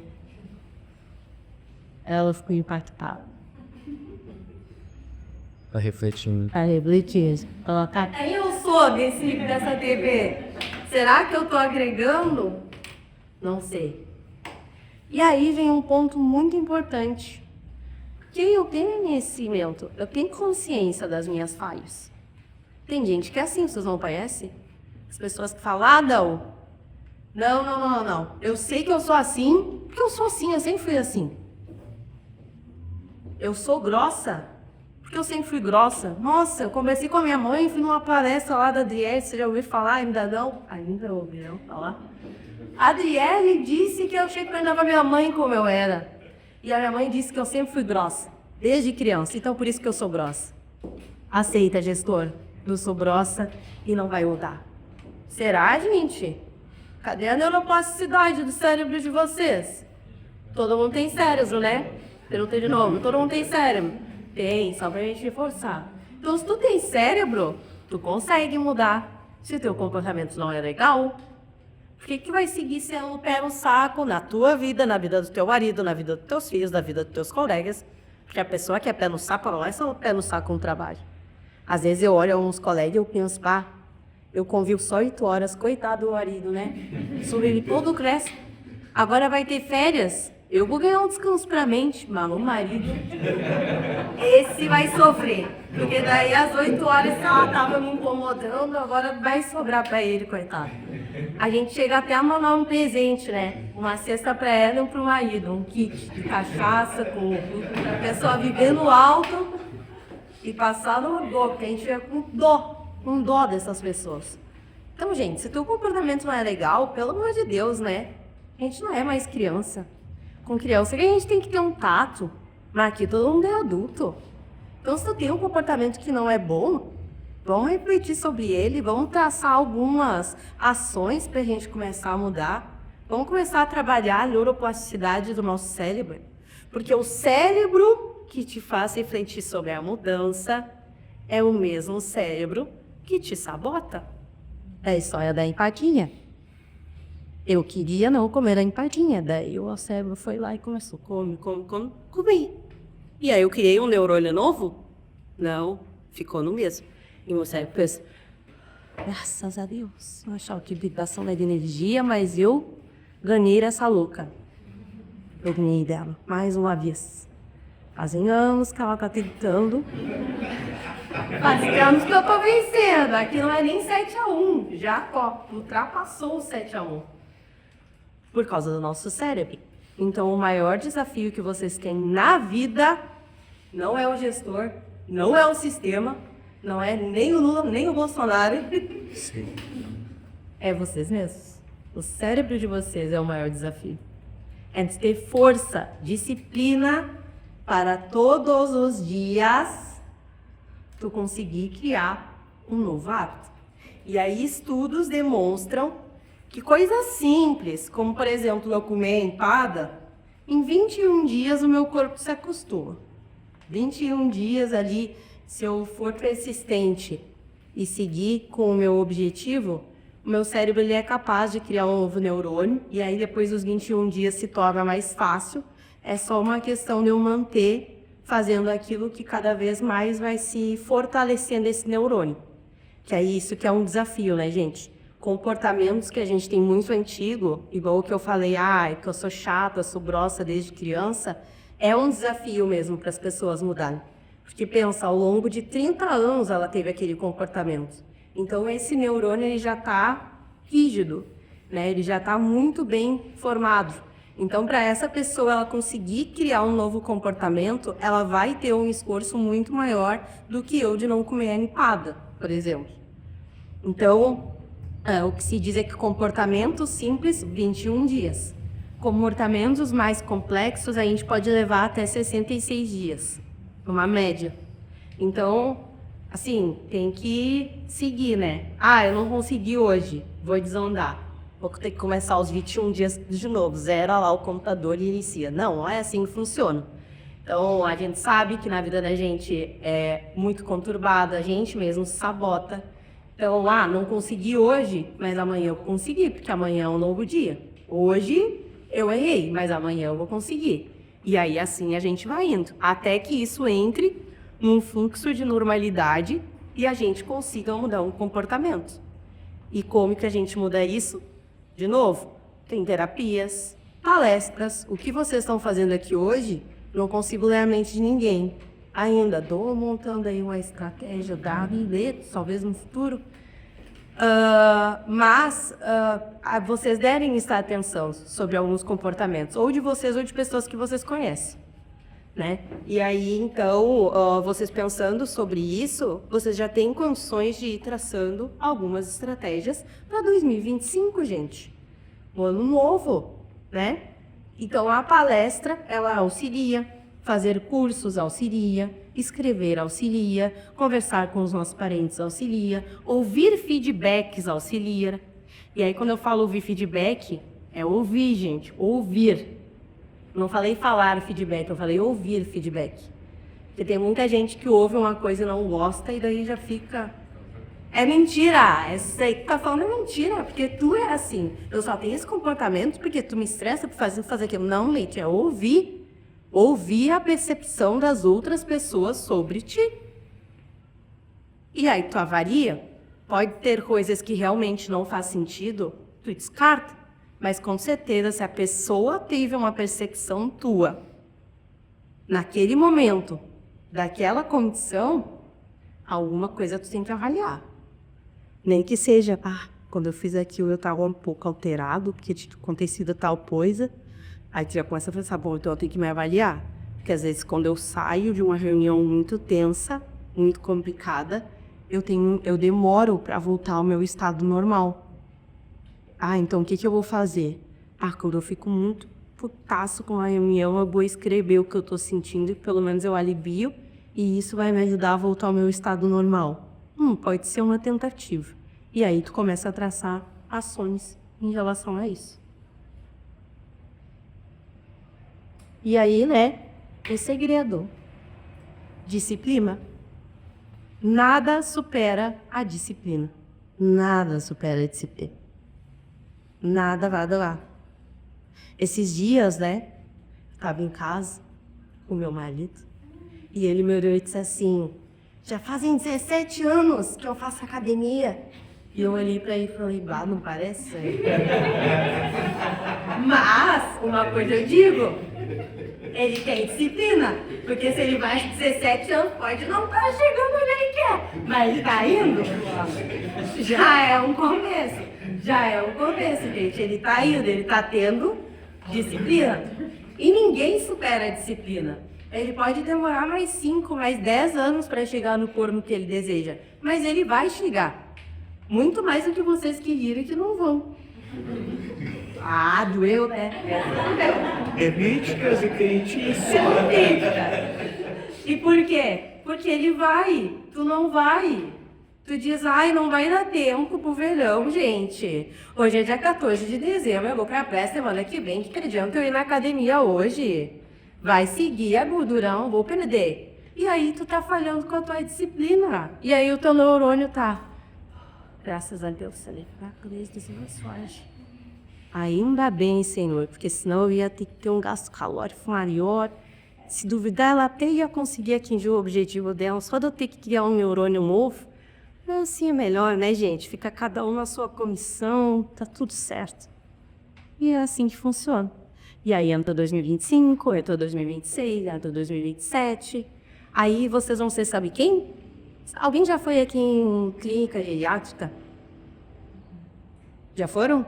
Ela ficou impactada. Tá refletindo. Tá refletindo. Aí eu sou dessa TV. Será que eu tô agregando? Não sei. E aí vem um ponto muito importante. Que eu tenho conhecimento, eu tenho consciência das minhas falhas. Tem gente que é assim, vocês não conhecem? As pessoas que falam, não. Eu sei que eu sou assim, porque eu sou assim, eu sempre fui assim. Eu sou grossa, porque eu sempre fui grossa. Nossa, eu conversei com a minha mãe, fui numa palestra lá da Adriele, você já ouviu falar? Ainda não? Ainda ouviram falar? A Adriele disse que eu tinha que aprender com a minha mãe como eu era. E a minha mãe disse que eu sempre fui grossa, desde criança. Então por isso que eu sou grossa. Aceita, gestor. Eu sou grossa e não vai mudar. Será, gente? Cadê a neuroplasticidade do cérebro de vocês? Todo mundo tem cérebro, né? Perguntei de novo. Todo mundo tem cérebro? Tem, só pra gente reforçar. Então, se tu tem cérebro, tu consegue mudar. Se o teu comportamento não é legal, por que vai seguir sendo pé no saco na tua vida, na vida do teu marido, na vida dos teus filhos, na vida dos teus colegas? Porque a pessoa que é pé no saco, ela não é só pé no saco no trabalho. Às vezes eu olho uns colegas e eu penso, eu convivo só 8 horas, coitado do marido, né? Ele todo cresce. Agora vai ter férias. Eu vou ganhar um descanso pra mente, mas o marido, esse vai sofrer. Porque daí às 8 horas que ela tava me incomodando, agora vai sobrar pra ele, coitado. A gente chega até a mandar um presente, né? Uma cesta pra ela e um pro marido. Um kit de cachaça, pra pessoa viver no alto e passar no dor, porque a gente fica com dó dessas pessoas. Então, gente, se teu comportamento não é legal, pelo amor de Deus, né? A gente não é mais criança. Com criança, a gente tem que ter um tato, mas aqui todo mundo é adulto. Então, se tu tem um comportamento que não é bom, vamos refletir sobre ele, vamos traçar algumas ações para a gente começar a mudar. Vamos começar a trabalhar a neuroplasticidade do nosso cérebro. Porque o cérebro que te faz refletir sobre a mudança é o mesmo cérebro que te sabota. É a história da empadinha. Eu queria não comer a empadinha, daí o cérebro foi lá e começou, comi. E aí eu criei um neurônio novo? Não, ficou no mesmo. E o cérebro pensa, graças a Deus, eu achava que vibração era energia, mas eu ganhei essa louca. Eu ganhei dela, mais uma vez. Fazem anos que ela tá tentando. Fazem anos que eu tô vencendo, aqui não é nem 7-1, já ultrapassou o 7-1. Por causa do nosso cérebro. Então, o maior desafio que vocês têm na vida não é o gestor, não é o sistema, não é nem o Lula, nem o Bolsonaro. Sim. É vocês mesmos. O cérebro de vocês é o maior desafio. É de ter força, disciplina para todos os dias tu conseguir criar um novo hábito. E aí estudos demonstram que coisas simples, como por exemplo eu comer empada, em 21 dias o meu corpo se acostuma. 21 dias ali, se eu for persistente e seguir com o meu objetivo, o meu cérebro ele é capaz de criar um novo neurônio, e aí depois dos 21 dias se torna mais fácil. É só uma questão de eu manter fazendo aquilo que cada vez mais vai se fortalecendo esse neurônio. Que é isso que é um desafio, né, gente? Comportamentos que a gente tem muito antigo, igual o que eu falei, que eu sou chata, sou grossa desde criança, é um desafio mesmo para as pessoas mudarem. Porque pensa, ao longo de 30 anos ela teve aquele comportamento. Então esse neurônio ele já está rígido, né? Ele já está muito bem formado. Então para essa pessoa ela conseguir criar um novo comportamento, ela vai ter um esforço muito maior do que eu de não comer empada, por exemplo. Então, o que se diz é que comportamentos simples, 21 dias. Comportamentos mais complexos, a gente pode levar até 66 dias, uma média. Então, assim, tem que seguir, né? Eu não consegui hoje, vou desandar. Vou ter que começar os 21 dias de novo, zera lá o computador e inicia. Não é assim que funciona. Então, a gente sabe que na vida da gente é muito conturbada, a gente mesmo sabota. Então, não consegui hoje, mas amanhã eu consegui, porque amanhã é um novo dia. Hoje eu errei, mas amanhã eu vou conseguir. E aí, assim, a gente vai indo, até que isso entre num fluxo de normalidade e a gente consiga mudar um comportamento. E como que a gente muda isso? De novo, tem terapias, palestras. O que vocês estão fazendo aqui hoje, não consigo ler a mente de ninguém. Ainda estou montando aí uma estratégia da ler, talvez no futuro. Mas vocês devem estar atenção sobre alguns comportamentos, ou de vocês ou de pessoas que vocês conhecem, né? E aí, então, vocês pensando sobre isso, vocês já têm condições de ir traçando algumas estratégias para 2025, gente. Um ano novo, né? Então, a palestra, ela auxilia, fazer cursos auxilia, escrever auxilia, conversar com os nossos parentes auxilia, ouvir feedbacks auxilia. E aí, quando eu falo ouvir feedback, é ouvir, gente, ouvir. Não falei falar feedback, eu falei ouvir feedback. Porque tem muita gente que ouve uma coisa e não gosta e daí já fica... É mentira! Isso aí que tá falando é mentira, porque tu é assim. Eu só tenho esse comportamento porque tu me estressa por fazer aquilo. Não, Leite, é ouvir. Ouvir a percepção das outras pessoas sobre ti. E aí tu avaria, pode ter coisas que realmente não faz sentido, tu descarta. Mas com certeza, se a pessoa teve uma percepção tua, naquele momento, daquela condição, alguma coisa tu tem que avaliar. Nem que seja, quando eu fiz aquilo eu estava um pouco alterado, porque tinha acontecido tal coisa. Aí tu já começa a pensar, bom, então eu tenho que me avaliar. Porque às vezes quando eu saio de uma reunião muito tensa, muito complicada, eu demoro para voltar ao meu estado normal. Então o que eu vou fazer? Quando eu fico muito putaço com a reunião, eu vou escrever o que eu tô sentindo e pelo menos eu alivio e isso vai me ajudar a voltar ao meu estado normal. Pode ser uma tentativa. E aí tu começa a traçar ações em relação a isso. E aí, né, o segredo. Disciplina. Nada supera a disciplina. Nada supera a disciplina. Nada vai lá. Esses dias, né, estava em casa com meu marido e ele me olhou e disse assim, já fazem 17 anos que eu faço academia. E eu olhei pra ele e falei, não parece? Mas, uma coisa eu digo, ele tem disciplina, porque se ele vai aos 17 anos, pode não estar chegando onde ele quer, mas ele tá indo. Já é um começo, gente. Ele tá indo, ele tá tendo disciplina. E ninguém supera a disciplina. Ele pode demorar mais 5, mais 10 anos para chegar no corpo que ele deseja, mas ele vai chegar. Muito mais do que vocês que viram e que não vão. Doeu, né? Críticas e críticas. E por quê? Porque ele vai, tu não vai. Tu diz, não vai dar tempo pro verão, gente. Hoje é dia 14 de dezembro, eu vou pra praia semana que vem, que adianta eu ir na academia hoje? Vai seguir a gordurão, vou perder. E aí tu tá falhando com a tua disciplina. E aí o teu neurônio tá... Graças a Deus, Senhor. Ainda bem, Senhor, porque senão eu ia ter que ter um gasto calórico maior. Se duvidar, ela até ia conseguir atingir o objetivo dela, só de eu ter que criar um neurônio novo. Assim é melhor, né, gente? Fica cada um na sua comissão, tá tudo certo. E é assim que funciona. E aí entra 2025, entra 2026, entra 2027. Aí vocês vão ser, sabe quem? Alguém já foi aqui em clínica geriátrica? Já foram?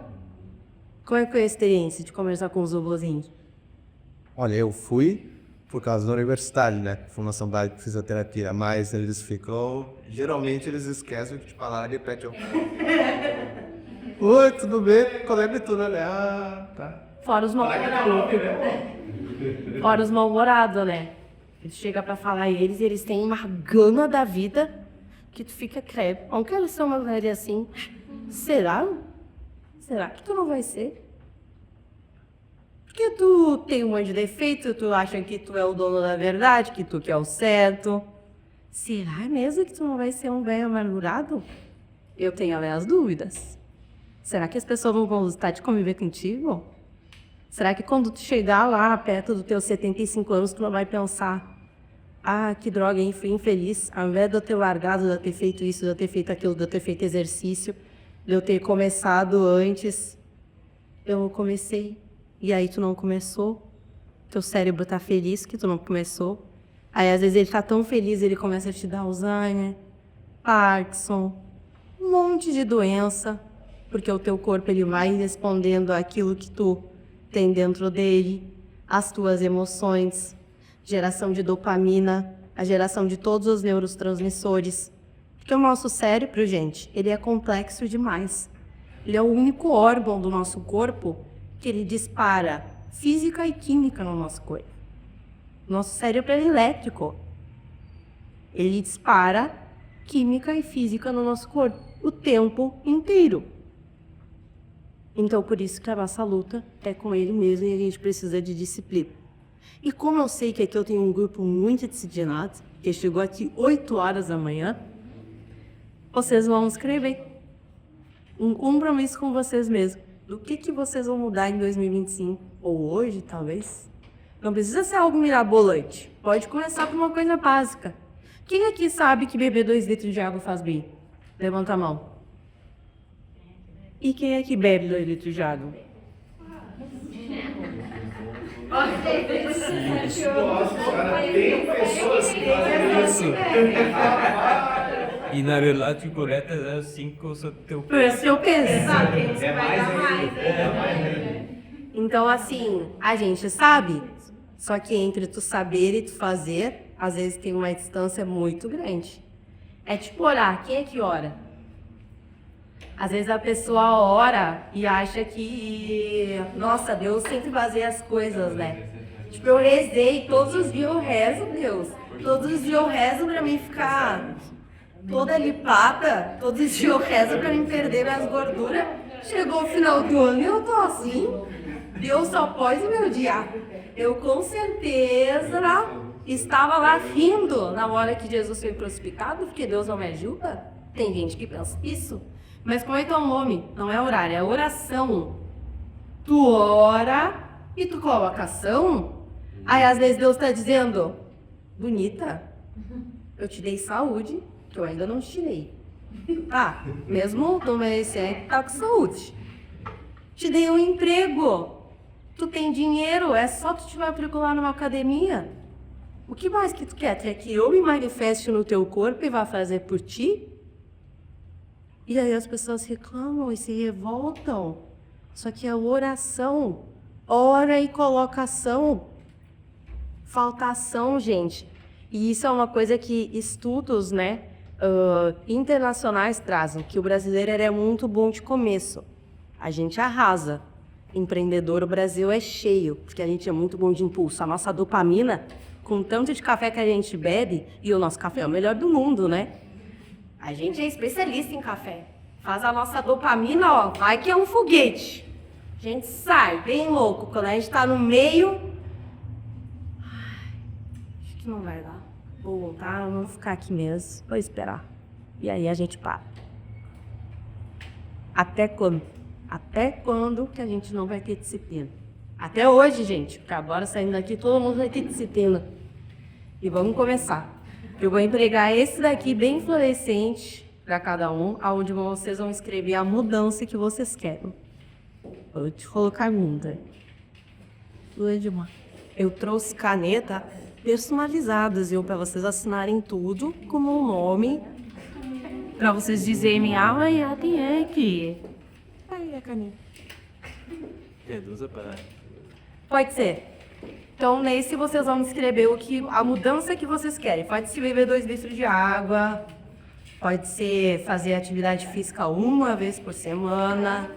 Como é que foi a experiência de conversar com os robozinhos? Olha, eu fui por causa da universidade, né? Fundação Básica de Fisioterapia, mas eles ficam... Geralmente eles esquecem o que te falaram e repetem. Oi, tudo bem? Qual é a abertura, né? Tá. Fora os mal-humorados. Fora os mal-humorados, né? Ele chega pra falar eles e eles têm uma gana da vida que tu fica credo. Não quero ser uma mulher assim. Será? Será que tu não vai ser? Porque tu tem um monte de defeito, tu acha que tu é o dono da verdade, que tu que é o certo. Será mesmo que tu não vai ser um velho amargurado? Eu tenho as dúvidas. Será que as pessoas não vão gostar de conviver contigo? Será que quando tu chegar lá perto dos teus 75 anos, tu não vai pensar que droga, hein, fui infeliz, ao invés de eu ter largado, de eu ter feito isso, de eu ter feito aquilo, de eu ter feito exercício, de eu ter começado antes, eu comecei, e aí tu não começou, teu cérebro tá feliz que tu não começou, aí às vezes ele tá tão feliz, ele começa a te dar Alzheimer, Parkinson, um monte de doença, porque o teu corpo ele vai respondendo àquilo que tu tem dentro dele, as tuas emoções, geração de dopamina, a geração de todos os neurotransmissores. Porque o nosso cérebro, gente, ele é complexo demais. Ele é o único órgão do nosso corpo que ele dispara física e química no nosso corpo. Nosso cérebro é elétrico. Ele dispara química e física no nosso corpo o tempo inteiro. Então, por isso que a nossa luta é com ele mesmo e a gente precisa de disciplina. E como eu sei que aqui eu tenho um grupo muito disciplinado, que chegou aqui 8 horas da manhã, vocês vão escrever um compromisso com vocês mesmos. Do que vocês vão mudar em 2025? Ou hoje, talvez? Não precisa ser algo mirabolante. Pode começar por uma coisa básica. Quem aqui sabe que beber 2 litros de água faz bem? Levanta a mão. E quem é que bebe 2 litros de água? Tem pessoas que fazem isso. E na verdade o correto é 5 sobre teu Por esse eu penso. É mais ainda. Então, assim, a gente sabe, só que entre tu saber e tu fazer, às vezes tem uma distância muito grande. É tipo orar, quem é que ora? Às vezes a pessoa ora e acha que, nossa, Deus sempre fazia as coisas, né? Tipo, eu rezei, todos os dias eu rezo, Deus. Todos os dias eu rezo pra mim ficar toda lipada, todos os dias eu rezo pra mim perder minhas gorduras. Chegou o final do ano e eu tô assim. Deus só pode me odiar. Eu com certeza estava lá rindo na hora que Jesus foi crucificado, porque Deus não me ajuda. Tem gente que pensa isso. Mas como é que é o nome? Não é orar, é oração. Tu ora e tu coloca ação. Aí às vezes Deus está dizendo, bonita, eu te dei saúde, que eu ainda não te tirei. Tá, mesmo não merecendo, tá com saúde. Te dei um emprego. Tu tem dinheiro, é só tu te matricular numa academia. O que mais que tu quer? Quer que eu me manifeste no teu corpo e vá fazer por ti? E aí as pessoas reclamam e se revoltam. Só que é oração. Ora e coloca ação. Falta ação, gente. E isso é uma coisa que estudos, né, internacionais trazem, que o brasileiro é muito bom de começo. A gente arrasa. Empreendedor, o Brasil é cheio, porque a gente é muito bom de impulso. A nossa dopamina, com tanto de café que a gente bebe, e o nosso café é o melhor do mundo, né? A gente é especialista em café. Faz a nossa dopamina, ó, vai que é um foguete. A gente sai bem louco. Quando a gente tá no meio... Ai, acho que não vai dar. Vou voltar, vou ficar aqui mesmo. Vou esperar. E aí a gente para. Até quando? Até quando que a gente não vai ter disciplina? Até hoje, gente. Porque agora saindo daqui todo mundo vai ter disciplina. E vamos começar. Eu vou entregar esse daqui bem fluorescente para cada um, onde vocês vão escrever a mudança que vocês querem. Vou te colocar muda. Eu trouxe caneta personalizadas, viu, para vocês assinarem tudo como um nome, para vocês dizerem, quem é que? Aí a caneta. Pode ser. Então, nesse vocês vão escrever a mudança que vocês querem. Pode ser beber 2 litros de água, pode ser fazer atividade física 1 vez por semana.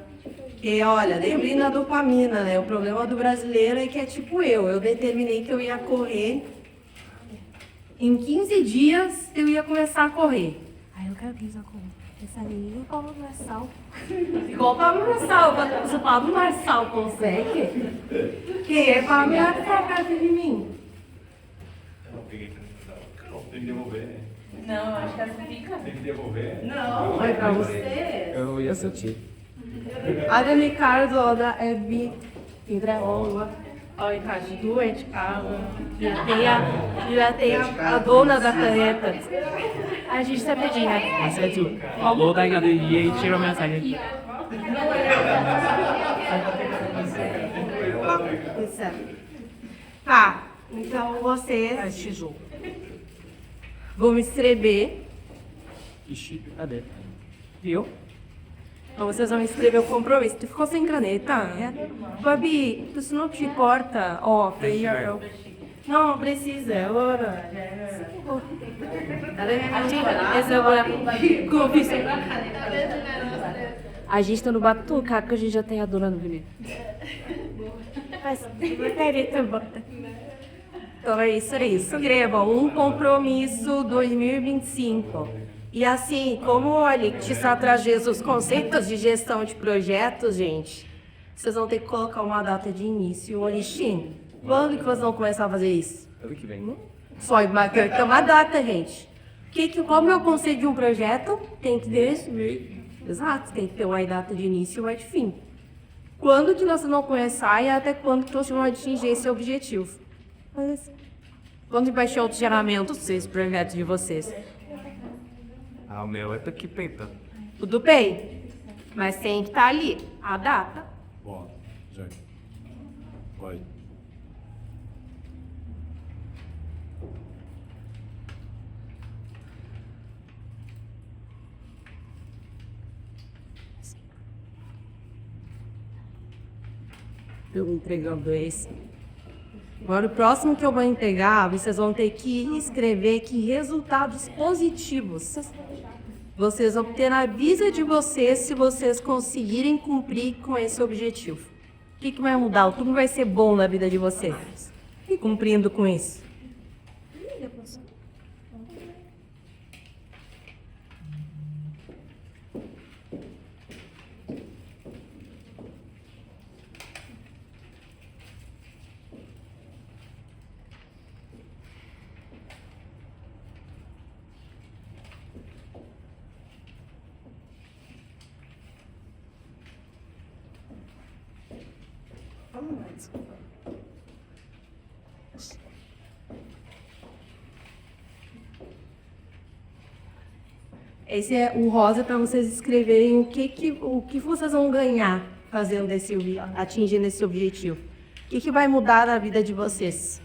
E olha, lembrem da dopamina, né? O problema do brasileiro é que é tipo eu determinei que eu ia correr. Em 15 dias eu ia começar a correr. Aí eu quero começar a correr. Essa menina é o Pablo Marçal. Igual o Pablo Marçal. Se o Pablo Marçal consegue, quem é Pablo Marçal perto de mim? Tem que devolver, né? Não, acho que essa fica. Tem que devolver. Não, é pra você. Eu ia sentir. Olha, Ricardo, olha, é vi. Olha, Ricardo, doente, calma. Já tem a dona da caneta. A gente tá pedindo, né? Falou da academia e tirou a mensagem aqui. Isso é. Tá, então vocês Tijolo. vão escrever. Ixi, cadê? Viu? Então vocês vão escrever o compromisso. Tu ficou sem caneta? É? Babi, tu se não te importa, ó, eu... Não precisa, agora. A gente tá no batucado que a gente já tem a dona no primeiro. Então é isso aí. Escrevam um compromisso 2025. E assim, como o Alix está trazendo os conceitos de gestão de projetos, gente, vocês vão ter que colocar uma data de início. Alixinho, quando que vocês vão começar a fazer isso? Ano que vem. Só ter uma data, gente. Como é o conceito de um projeto? Tem que ter. Exato, tem que ter uma data de início e uma de fim. Quando que vocês vão começar e até quando que vocês vão atingir esse objetivo? Quando vai ter outros geramentos desses projetos de vocês? Ah, o meu é daqui peita. Tudo bem, mas tem que estar ali, a data. Bom, gente. Vai. Eu entregando esse. Agora, o próximo que eu vou entregar, vocês vão ter que escrever que resultados positivos vocês vão ter na vida de vocês se vocês conseguirem cumprir com esse objetivo. O que vai mudar? Tudo vai ser bom na vida de vocês. E cumprindo com isso. Esse é o rosa para vocês escreverem o que vocês vão ganhar fazendo atingindo esse objetivo. O que vai mudar na vida de vocês?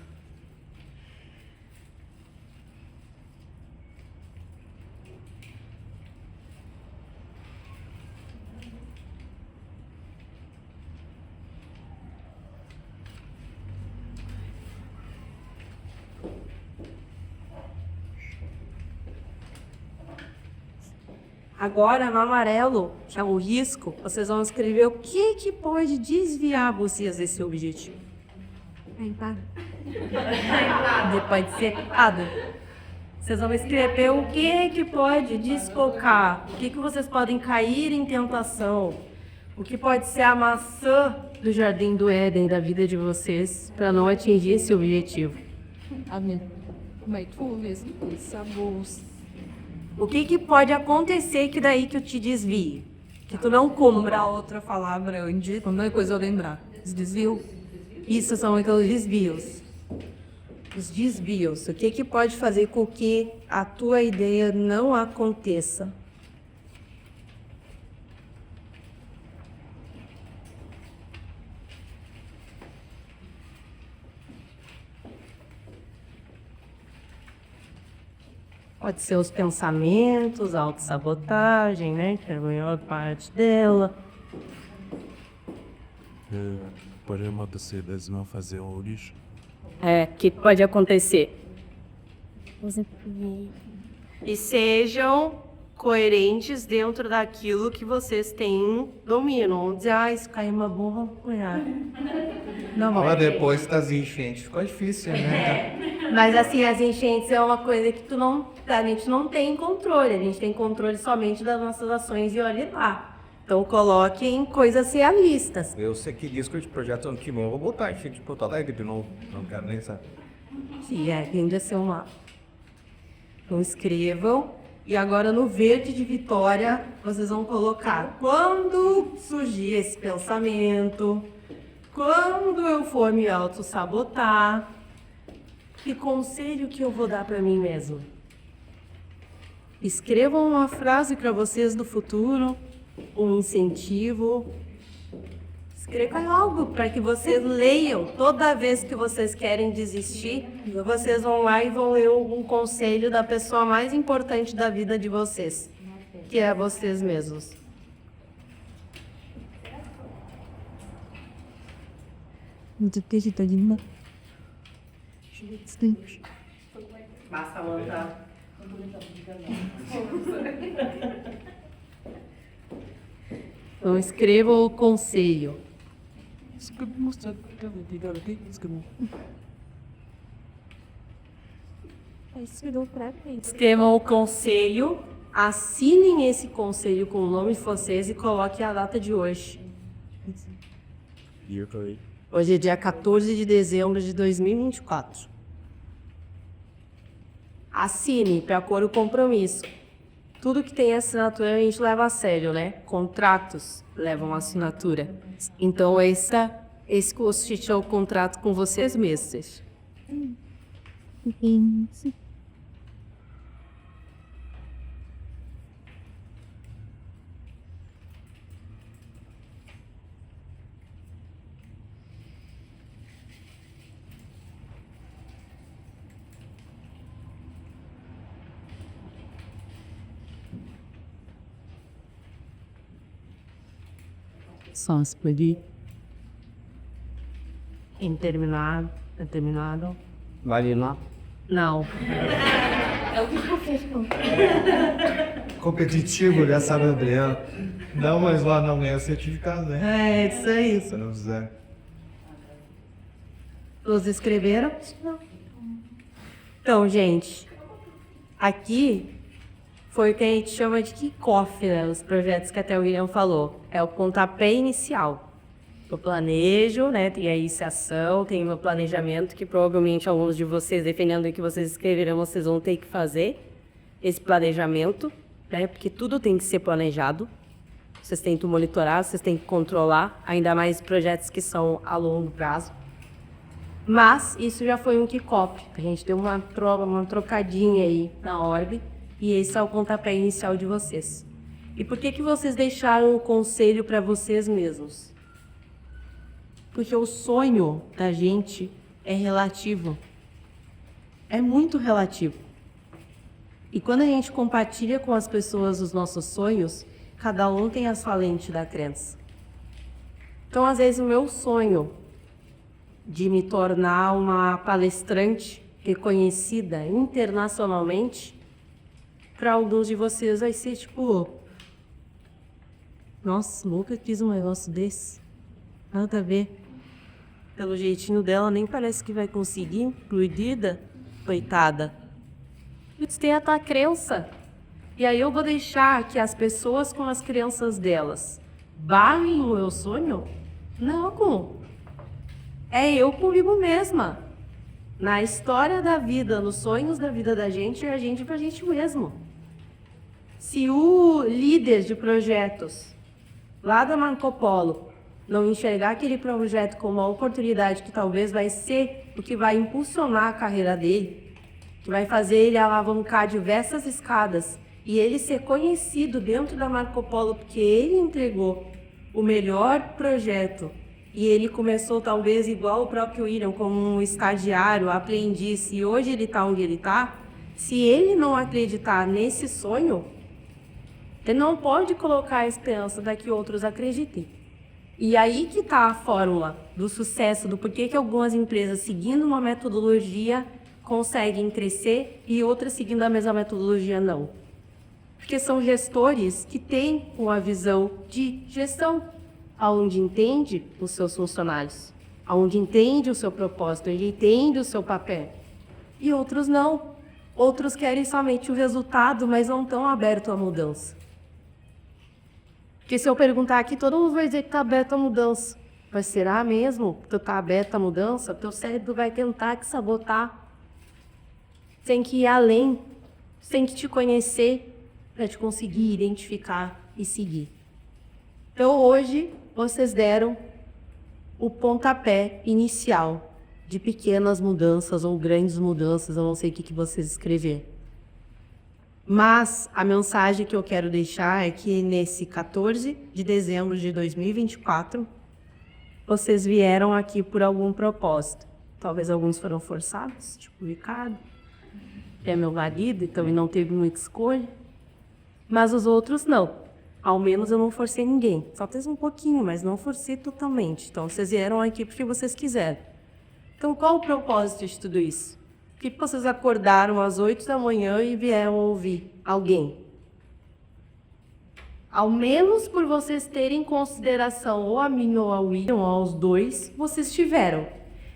Agora, no amarelo, que é o risco, vocês vão escrever o que pode desviar vocês desse objetivo. Pode ser errado. Vocês vão escrever o que pode desfocar, o que vocês podem cair em tentação, o que pode ser a maçã do jardim do Éden da vida de vocês para não atingir esse objetivo. Amém. Mas tu mesmo, essa bolsa. O que pode acontecer que daí que eu te desvie? Que tu não cumpra outra palavra, quando é coisa eu lembrar. Os desvios. Isso são aqueles desvios. Os desvios. O que pode fazer com que a tua ideia não aconteça? Pode ser os pensamentos, a autossabotagem, né? Que é a maior parte dela. Pode acontecer, eles vão fazer o lixo. Que pode acontecer? E sejam coerentes dentro daquilo que vocês têm domínio. Vamos dizer, isso caiu uma bomba, vou cunhar. Não, Mas depois das enchentes ficou difícil, né? Mas assim, as enchentes é uma coisa que a gente não tem controle. A gente tem controle somente das nossas ações e olhe lá. Então coloquem coisas realistas. Eu sei que disco de projeto ano que vem eu vou botar enchente de Porto Alegre de novo. Não quero nem saber. Sim, tende a ser uma. Então escrevam. E agora no verde de Vitória, vocês vão colocar quando surgir esse pensamento, quando eu for me auto-sabotar, que conselho que eu vou dar para mim mesmo? Escrevam uma frase para vocês do futuro, um incentivo. Escrevam algo para que vocês leiam. Toda vez que vocês querem desistir, vocês vão lá e vão ler um conselho da pessoa mais importante da vida de vocês, que é vocês mesmos. Basta mandar. Então escreva o conselho. Escrevam o conselho, assinem esse conselho com o nome de vocês e coloquem a data de hoje. Hoje é dia 14 de dezembro de 2024. Assine para pôr o compromisso. Tudo que tem assinatura a gente leva a sério, né? Contratos levam assinatura. Então esse constitui o contrato com vocês mesmos. Só explodir. Interminado. Determinado. Vai lá. Não. Competitivo, já sabe, Adriano. Não, mas lá não ganha certificado, né? É isso aí. Se não fizer. Todos escreveram? Não. Então, gente, aqui foi o que a gente chama de kick-off, né? Os projetos que até o William falou. É o pontapé inicial. Eu planejo, né? Tem a iniciação, tem o meu planejamento, que provavelmente alguns de vocês, dependendo do que vocês escreverão, vocês vão ter que fazer esse planejamento, né? Porque tudo tem que ser planejado. Vocês têm que monitorar, vocês têm que controlar, ainda mais projetos que são a longo prazo. Mas isso já foi um kick-off. A gente deu uma trocadinha aí na orbe. E esse é o pontapé inicial de vocês. E por que vocês deixaram o conselho para vocês mesmos? Porque o sonho da gente é relativo. É muito relativo. E quando a gente compartilha com as pessoas os nossos sonhos, cada um tem a sua lente da crença. Então, às vezes, o meu sonho de me tornar uma palestrante reconhecida internacionalmente, para alguns de vocês vai ser tipo, nossa, nunca fiz um negócio desse. Nada a ver. Pelo jeitinho dela, nem parece que vai conseguir, incluída, coitada. Eles têm a tua crença. E aí eu vou deixar que as pessoas com as crenças delas barrem o meu sonho? Não. É eu comigo mesma. Na história da vida, nos sonhos da vida da gente, é a gente pra gente mesmo. Se o líder de projetos lá da Marco Polo não enxergar aquele projeto como uma oportunidade que talvez vai ser o que vai impulsionar a carreira dele, que vai fazer ele alavancar diversas escadas e ele ser conhecido dentro da Marco Polo porque ele entregou o melhor projeto e ele começou talvez igual o próprio William, como um estagiário, aprendiz, e hoje ele está onde ele está, se ele não acreditar nesse sonho, ele não pode colocar a esperança para que outros acreditem. E aí que está a fórmula do sucesso, do porquê que algumas empresas, seguindo uma metodologia, conseguem crescer e outras, seguindo a mesma metodologia, não. Porque são gestores que têm uma visão de gestão, onde entende os seus funcionários, onde entende o seu propósito, onde entende o seu papel. E outros não. Outros querem somente o resultado, mas não estão abertos à mudança. Porque se eu perguntar aqui, todo mundo vai dizer que está aberto à mudança. Mas será mesmo que tu está aberto à mudança? Teu cérebro vai tentar te sabotar. Tem que ir além. Tem que te conhecer para te conseguir identificar e seguir. Então hoje vocês deram o pontapé inicial de pequenas mudanças ou grandes mudanças, eu não sei o que vocês escreveram. Mas a mensagem que eu quero deixar é que nesse 14 de dezembro de 2024, vocês vieram aqui por algum propósito. Talvez alguns foram forçados, tipo o Ricardo. É meu marido, então ele não teve muita escolha. Mas os outros não. Ao menos eu não forcei ninguém. Só fez um pouquinho, mas não forcei totalmente. Então vocês vieram aqui porque vocês quiseram. Então qual o propósito de tudo isso? Por que vocês acordaram às 8 da manhã e vieram ouvir alguém? Ao menos por vocês terem em consideração ou a mim ou ao William, ou aos dois, vocês tiveram.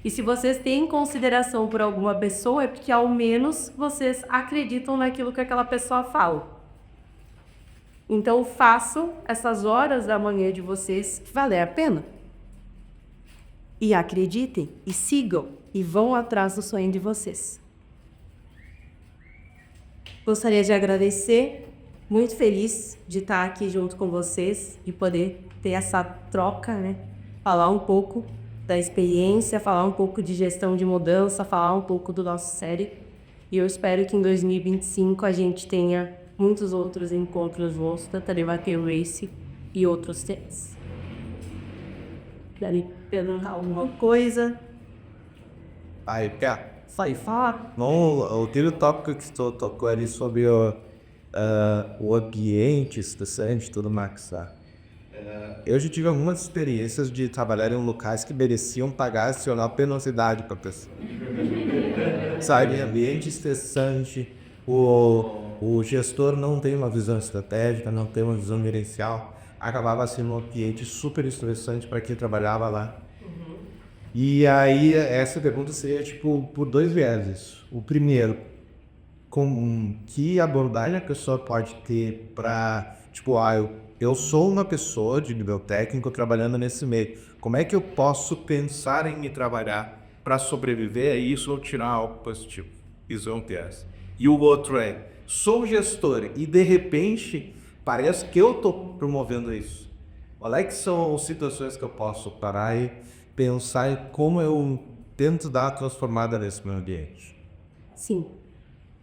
E se vocês têm em consideração por alguma pessoa, é porque ao menos vocês acreditam naquilo que aquela pessoa fala. Então façam essas horas da manhã de vocês valer a pena. E acreditem, e sigam, e vão atrás do sonho de vocês. Gostaria de agradecer, muito feliz de estar aqui junto com vocês e poder ter essa troca, né? Falar um pouco da experiência, falar um pouco de gestão de mudança, falar um pouco do nosso série. E eu espero que em 2025 a gente tenha muitos outros encontros juntos, tanto a Debater Race e outros temas. Deve perguntar alguma coisa? Aí, Pia, Só ir falar? não, o último tópico que tu tocou ali sobre o ambiente estressante e tudo mais, tá? Eu já tive algumas experiências de trabalhar em locais que mereciam pagar adicional penosidade para a pessoa. Sabe, ambiente estressante, o gestor não tem uma visão estratégica, não tem uma visão gerencial, acabava sendo um ambiente super estressante para quem trabalhava lá. E aí, essa pergunta seria, tipo, por dois vieses. O primeiro, que abordagem a pessoa pode ter para, tipo, eu sou uma pessoa de nível técnico trabalhando nesse meio. Como é que eu posso pensar em me trabalhar para sobreviver a isso ou tirar algo positivo? Isso é um teste. E o outro é, sou gestor e de repente parece que eu estou promovendo isso. Olha que são situações que eu posso parar e pensar em como eu tento dar a transformada nesse meu ambiente. Sim.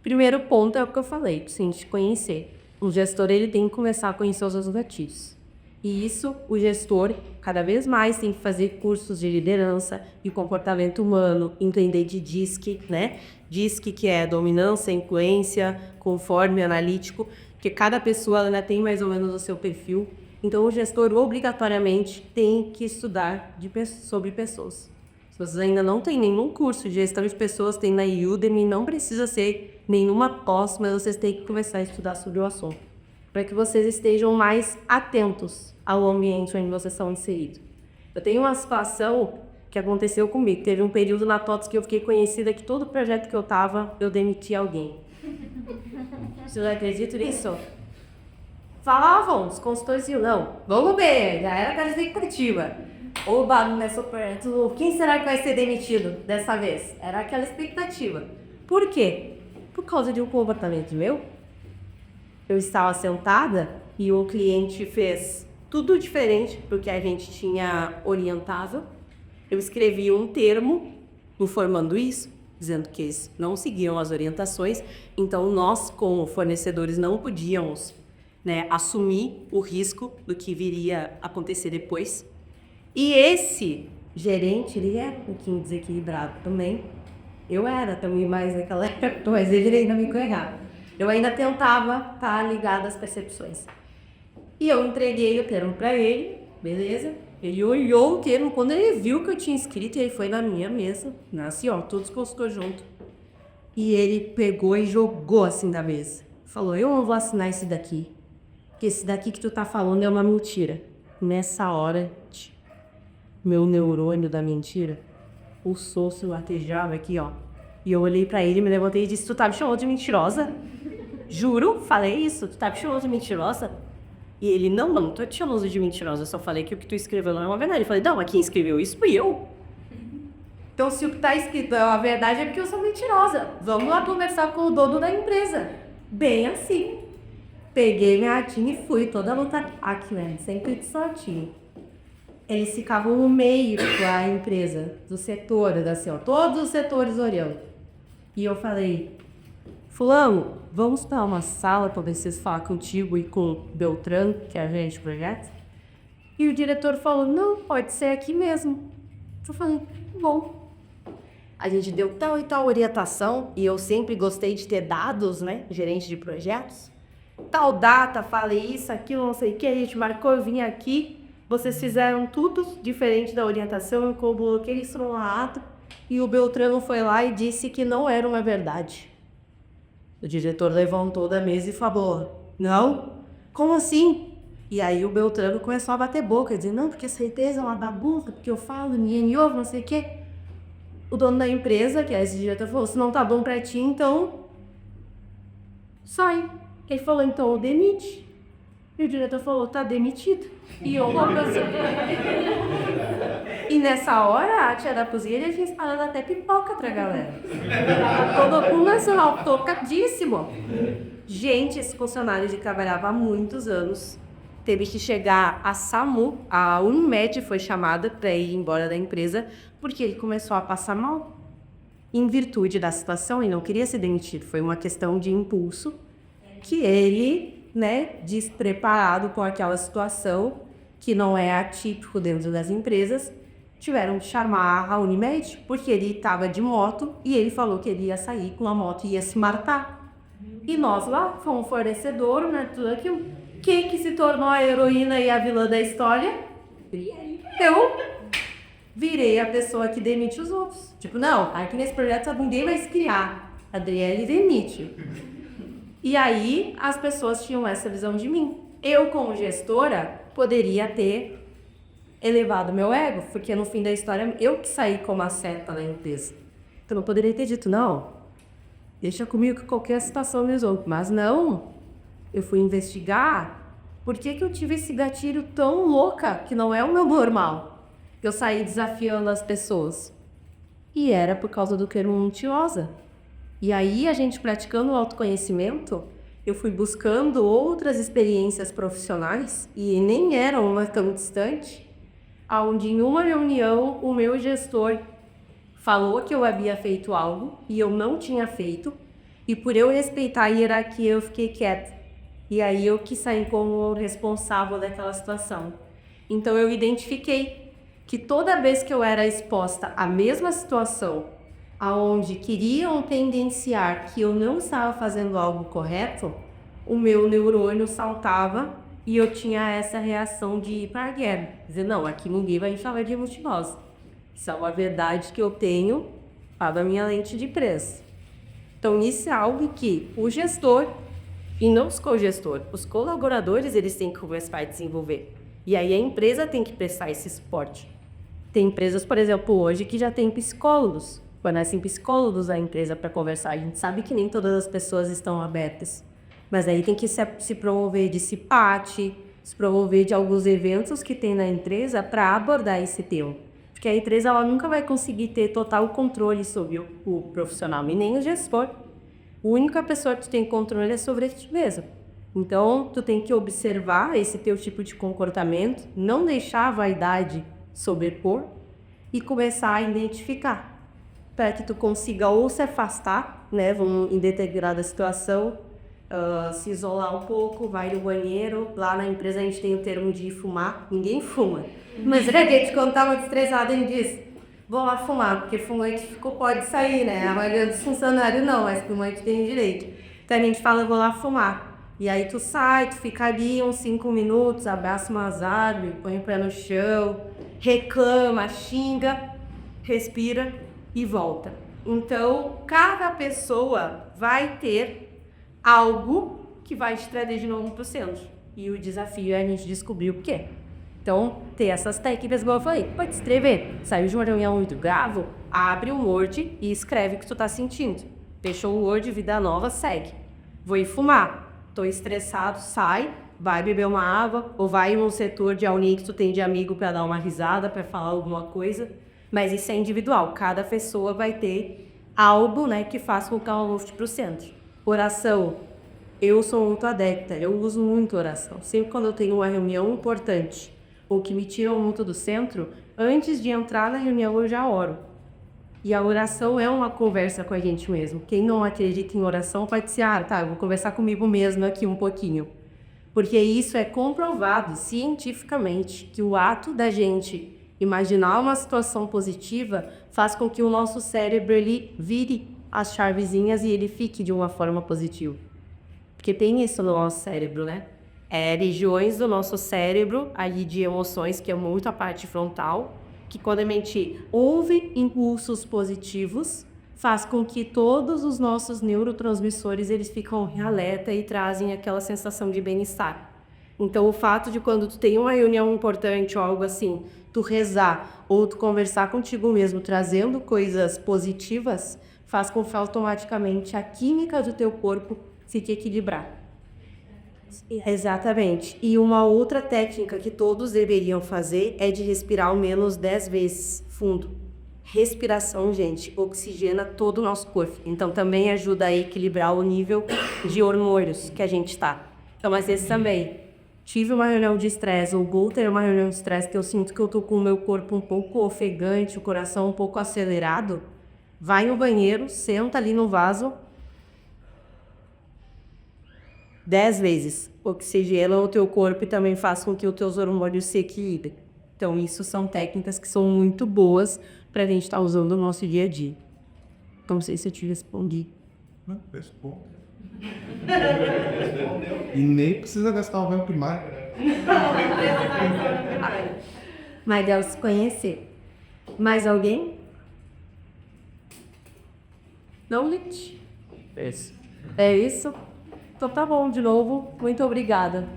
Primeiro ponto é o que eu falei, sim, de conhecer. O gestor ele tem que começar a conhecer os seus gatilhos. E isso, o gestor, cada vez mais tem que fazer cursos de liderança e comportamento humano, entender de DISC, né? DISC, que é dominância, influência, conforme, analítico, que cada pessoa ela tem mais ou menos o seu perfil. Então, o gestor obrigatoriamente tem que estudar sobre pessoas. Se vocês ainda não têm nenhum curso de gestão de pessoas, tem na Udemy, não precisa ser nenhuma pós, mas vocês têm que começar a estudar sobre o assunto, para que vocês estejam mais atentos ao ambiente onde vocês estão inseridos. Eu tenho uma situação que aconteceu comigo. Teve um período na TOTS que eu fiquei conhecida que todo projeto que eu estava, eu demiti alguém. Vocês não acreditam nisso? Falavam, os consultores diziam, não, vamos ver, já era aquela expectativa. Oba, começou perto, quem será que vai ser demitido dessa vez? Era aquela expectativa. Por quê? Por causa de um comportamento meu. Eu estava sentada e o cliente fez tudo diferente do que a gente tinha orientado. Eu escrevi um termo informando isso, dizendo que eles não seguiam as orientações, então nós, como fornecedores, não podíamos, né, assumir o risco do que viria a acontecer depois. E esse gerente, ele é um pouquinho desequilibrado também. Eu era também mais naquela época, mas ele ainda me encarregava. Eu ainda tentava estar ligada às percepções. E eu entreguei o termo para ele, beleza? Ele olhou o termo, quando ele viu que eu tinha escrito, ele foi na minha mesa, assim, ó, todos consultou junto. E ele pegou e jogou assim da mesa. Falou, eu não vou assinar esse daqui, porque esse daqui que tu tá falando é uma mentira. Nessa hora, meu neurônio da mentira, o sócio latejava aqui, ó. E eu olhei pra ele, me levantei e disse, tu tá me chamando de mentirosa? Juro, falei isso, tu tá me chamando de mentirosa? E ele, não tô te chamando de mentirosa, eu só falei que o que tu escreveu não é uma verdade. Eu falei, não, mas quem escreveu isso fui eu. Então, se o que tá escrito é a verdade, é porque eu sou mentirosa. Vamos lá conversar com o dono da empresa. Bem assim. Peguei minha latinha e fui, toda luta. Aqui, né? Sempre de sortinho. Eles ficavam no meio da empresa, do setor, assim, ó, todos os setores olhando. E eu falei, fulano, vamos para uma sala para vocês falar contigo e com o Beltrano, que é a gente do projeto? E o diretor falou, não, pode ser aqui mesmo. Eu falei, bom. A gente deu tal e tal orientação, e eu sempre gostei de ter dados, né, gerente de projetos. Tal data, falei isso, aquilo, não sei o que, a gente marcou, eu vim aqui, vocês fizeram tudo diferente da orientação, eu coloquei isso no ato, e o Beltrano foi lá e disse que não era uma verdade. O diretor levantou da mesa e falou, não? Como assim? E aí o Beltrano começou a bater boca, dizendo, não, porque certeza é uma bagunça, porque eu falo, ninguém me ouve, não sei o quê. O dono da empresa, que é esse diretor, falou, se não tá bom pra ti, então sai. Ele falou, então demite. E o diretor falou, tá demitido. E eu lá pra cima. E nessa hora, a tia da cozinha tinha disparado até pipoca pra galera. Todo mundo nacional, tocadíssimo. Gente, esse funcionário que trabalhava há muitos anos teve que chegar a SAMU, a Unimed foi chamada para ir embora da empresa, porque ele começou a passar mal. Em virtude da situação, ele não queria ser demitido, foi uma questão de impulso, que ele, né, despreparado com aquela situação, que não é atípico dentro das empresas, tiveram que chamar a Unimed, porque ele estava de moto e ele falou que ele ia sair com a moto e ia se matar. E nós lá, fomos fornecedor, né, tudo aquilo. Quem que se tornou a heroína e a vilã da história? Eu virei a pessoa que demite os outros. Tipo, não, aqui nesse projeto ninguém vai se criar. A Adriele demite. E aí as pessoas tinham essa visão de mim. Eu, como gestora, poderia ter elevado meu ego, porque no fim da história eu que saí como a seta da empresa. Então eu poderia ter dito, não, deixa comigo que qualquer situação me resolve. Mas não. Eu fui investigar por que eu tive esse gatilho tão louca, que não é o meu normal. Eu saí desafiando as pessoas. E era por causa do termo mentirosa. E aí, a gente praticando o autoconhecimento, eu fui buscando outras experiências profissionais, e nem eram uma tão distante, onde em uma reunião o meu gestor falou que eu havia feito algo e eu não tinha feito, e por eu respeitar a hierarquia eu fiquei quieta. E aí eu que saí como responsável daquela situação. Então eu identifiquei que toda vez que eu era exposta à mesma situação, aonde queriam tendenciar que eu não estava fazendo algo correto, o meu neurônio saltava e eu tinha essa reação de ir para a guerra. Dizer, não, aqui ninguém vai me chamar de mentirosa. Isso é uma verdade que eu tenho para a minha lente de preço. Então isso é algo que o gestor, e não os co-gestores, os colaboradores, eles têm que conversar e desenvolver. E aí a empresa tem que prestar esse suporte. Tem empresas, por exemplo, hoje que já tem psicólogos. Fornecem psicólogos à empresa para conversar. A gente sabe que nem todas as pessoas estão abertas. Mas aí tem que se promover de CIPAT, se promover de alguns eventos que tem na empresa para abordar esse tema. Porque a empresa ela nunca vai conseguir ter total controle sobre o profissional e nem o gestor. A única pessoa que tu tem controle é sobre ti mesmo. Então, tu tem que observar esse teu tipo de comportamento, não deixar a vaidade sobrepor e começar a identificar para que tu consiga ou se afastar, né, em determinada situação, se isolar um pouco, vai no banheiro. Lá na empresa a gente tem o termo de fumar, ninguém fuma. Mas a gente, quando tá muito estressado, a gente diz, vou lá fumar, porque fumante pode sair, né? A maioria dos funcionários não, mas fumante tem direito. Então a gente fala, vou lá fumar. E aí tu sai, tu fica ali uns 5 minutos, abraça umas árvores, põe o pé no chão, reclama, xinga, respira e volta. Então, cada pessoa vai ter algo que vai te trazer de novo pro centro. E o desafio é a gente descobrir o quê. Então, ter essas técnicas, igual eu falei, pode escrever. Saiu de uma reunião muito grave, abre o Word e escreve o que tu tá sentindo. Fechou o Word, vida nova, segue. Vou ir fumar. Tô estressado, sai, vai beber uma água, ou vai num setor de aulinha que tu tem de amigo para dar uma risada, para falar alguma coisa. Mas isso é individual, cada pessoa vai ter algo, né, que faça com que ela volte pro centro. Oração. Eu sou muito adepta, eu uso muito oração. Sempre quando eu tenho uma reunião importante, ou que me tiram muito do centro, antes de entrar na reunião eu já oro. E a oração é uma conversa com a gente mesmo. Quem não acredita em oração pode dizer, tá, eu vou conversar comigo mesmo aqui um pouquinho. Porque isso é comprovado cientificamente, que o ato da gente imaginar uma situação positiva faz com que o nosso cérebro ele vire as chavezinhas e ele fique de uma forma positiva. Porque tem isso no nosso cérebro, né? Regiões do nosso cérebro, ali de emoções, que é muito a parte frontal, que quando a gente ouve impulsos positivos, faz com que todos os nossos neurotransmissores eles ficam em alerta e trazem aquela sensação de bem-estar. Então, o fato de quando tu tem uma reunião importante ou algo assim, tu rezar ou tu conversar contigo mesmo, trazendo coisas positivas, faz com que automaticamente a química do teu corpo fique equilibrada. Exatamente. E uma outra técnica que todos deveriam fazer é de respirar ao menos 10 vezes fundo. Respiração, gente, oxigena todo o nosso corpo. Então, também ajuda a equilibrar o nível de hormônios que a gente está. Então, às vezes também, tive uma reunião de estresse, ou vou ter uma reunião de estresse que eu sinto que eu tô com o meu corpo um pouco ofegante, o coração um pouco acelerado, vai no banheiro, senta ali no vaso, 10 vezes. Oxigena o teu corpo e também faz com que os teus hormônios se equilibrem. Então, isso são técnicas que são muito boas para a gente estar usando no nosso dia a dia. Não sei se eu te respondi. Não, responde. E nem precisa gastar o véu primário. Mas deve se conhecer. Mais alguém? Não, Lit? Esse. É isso? Então tá bom, de novo. Muito obrigada.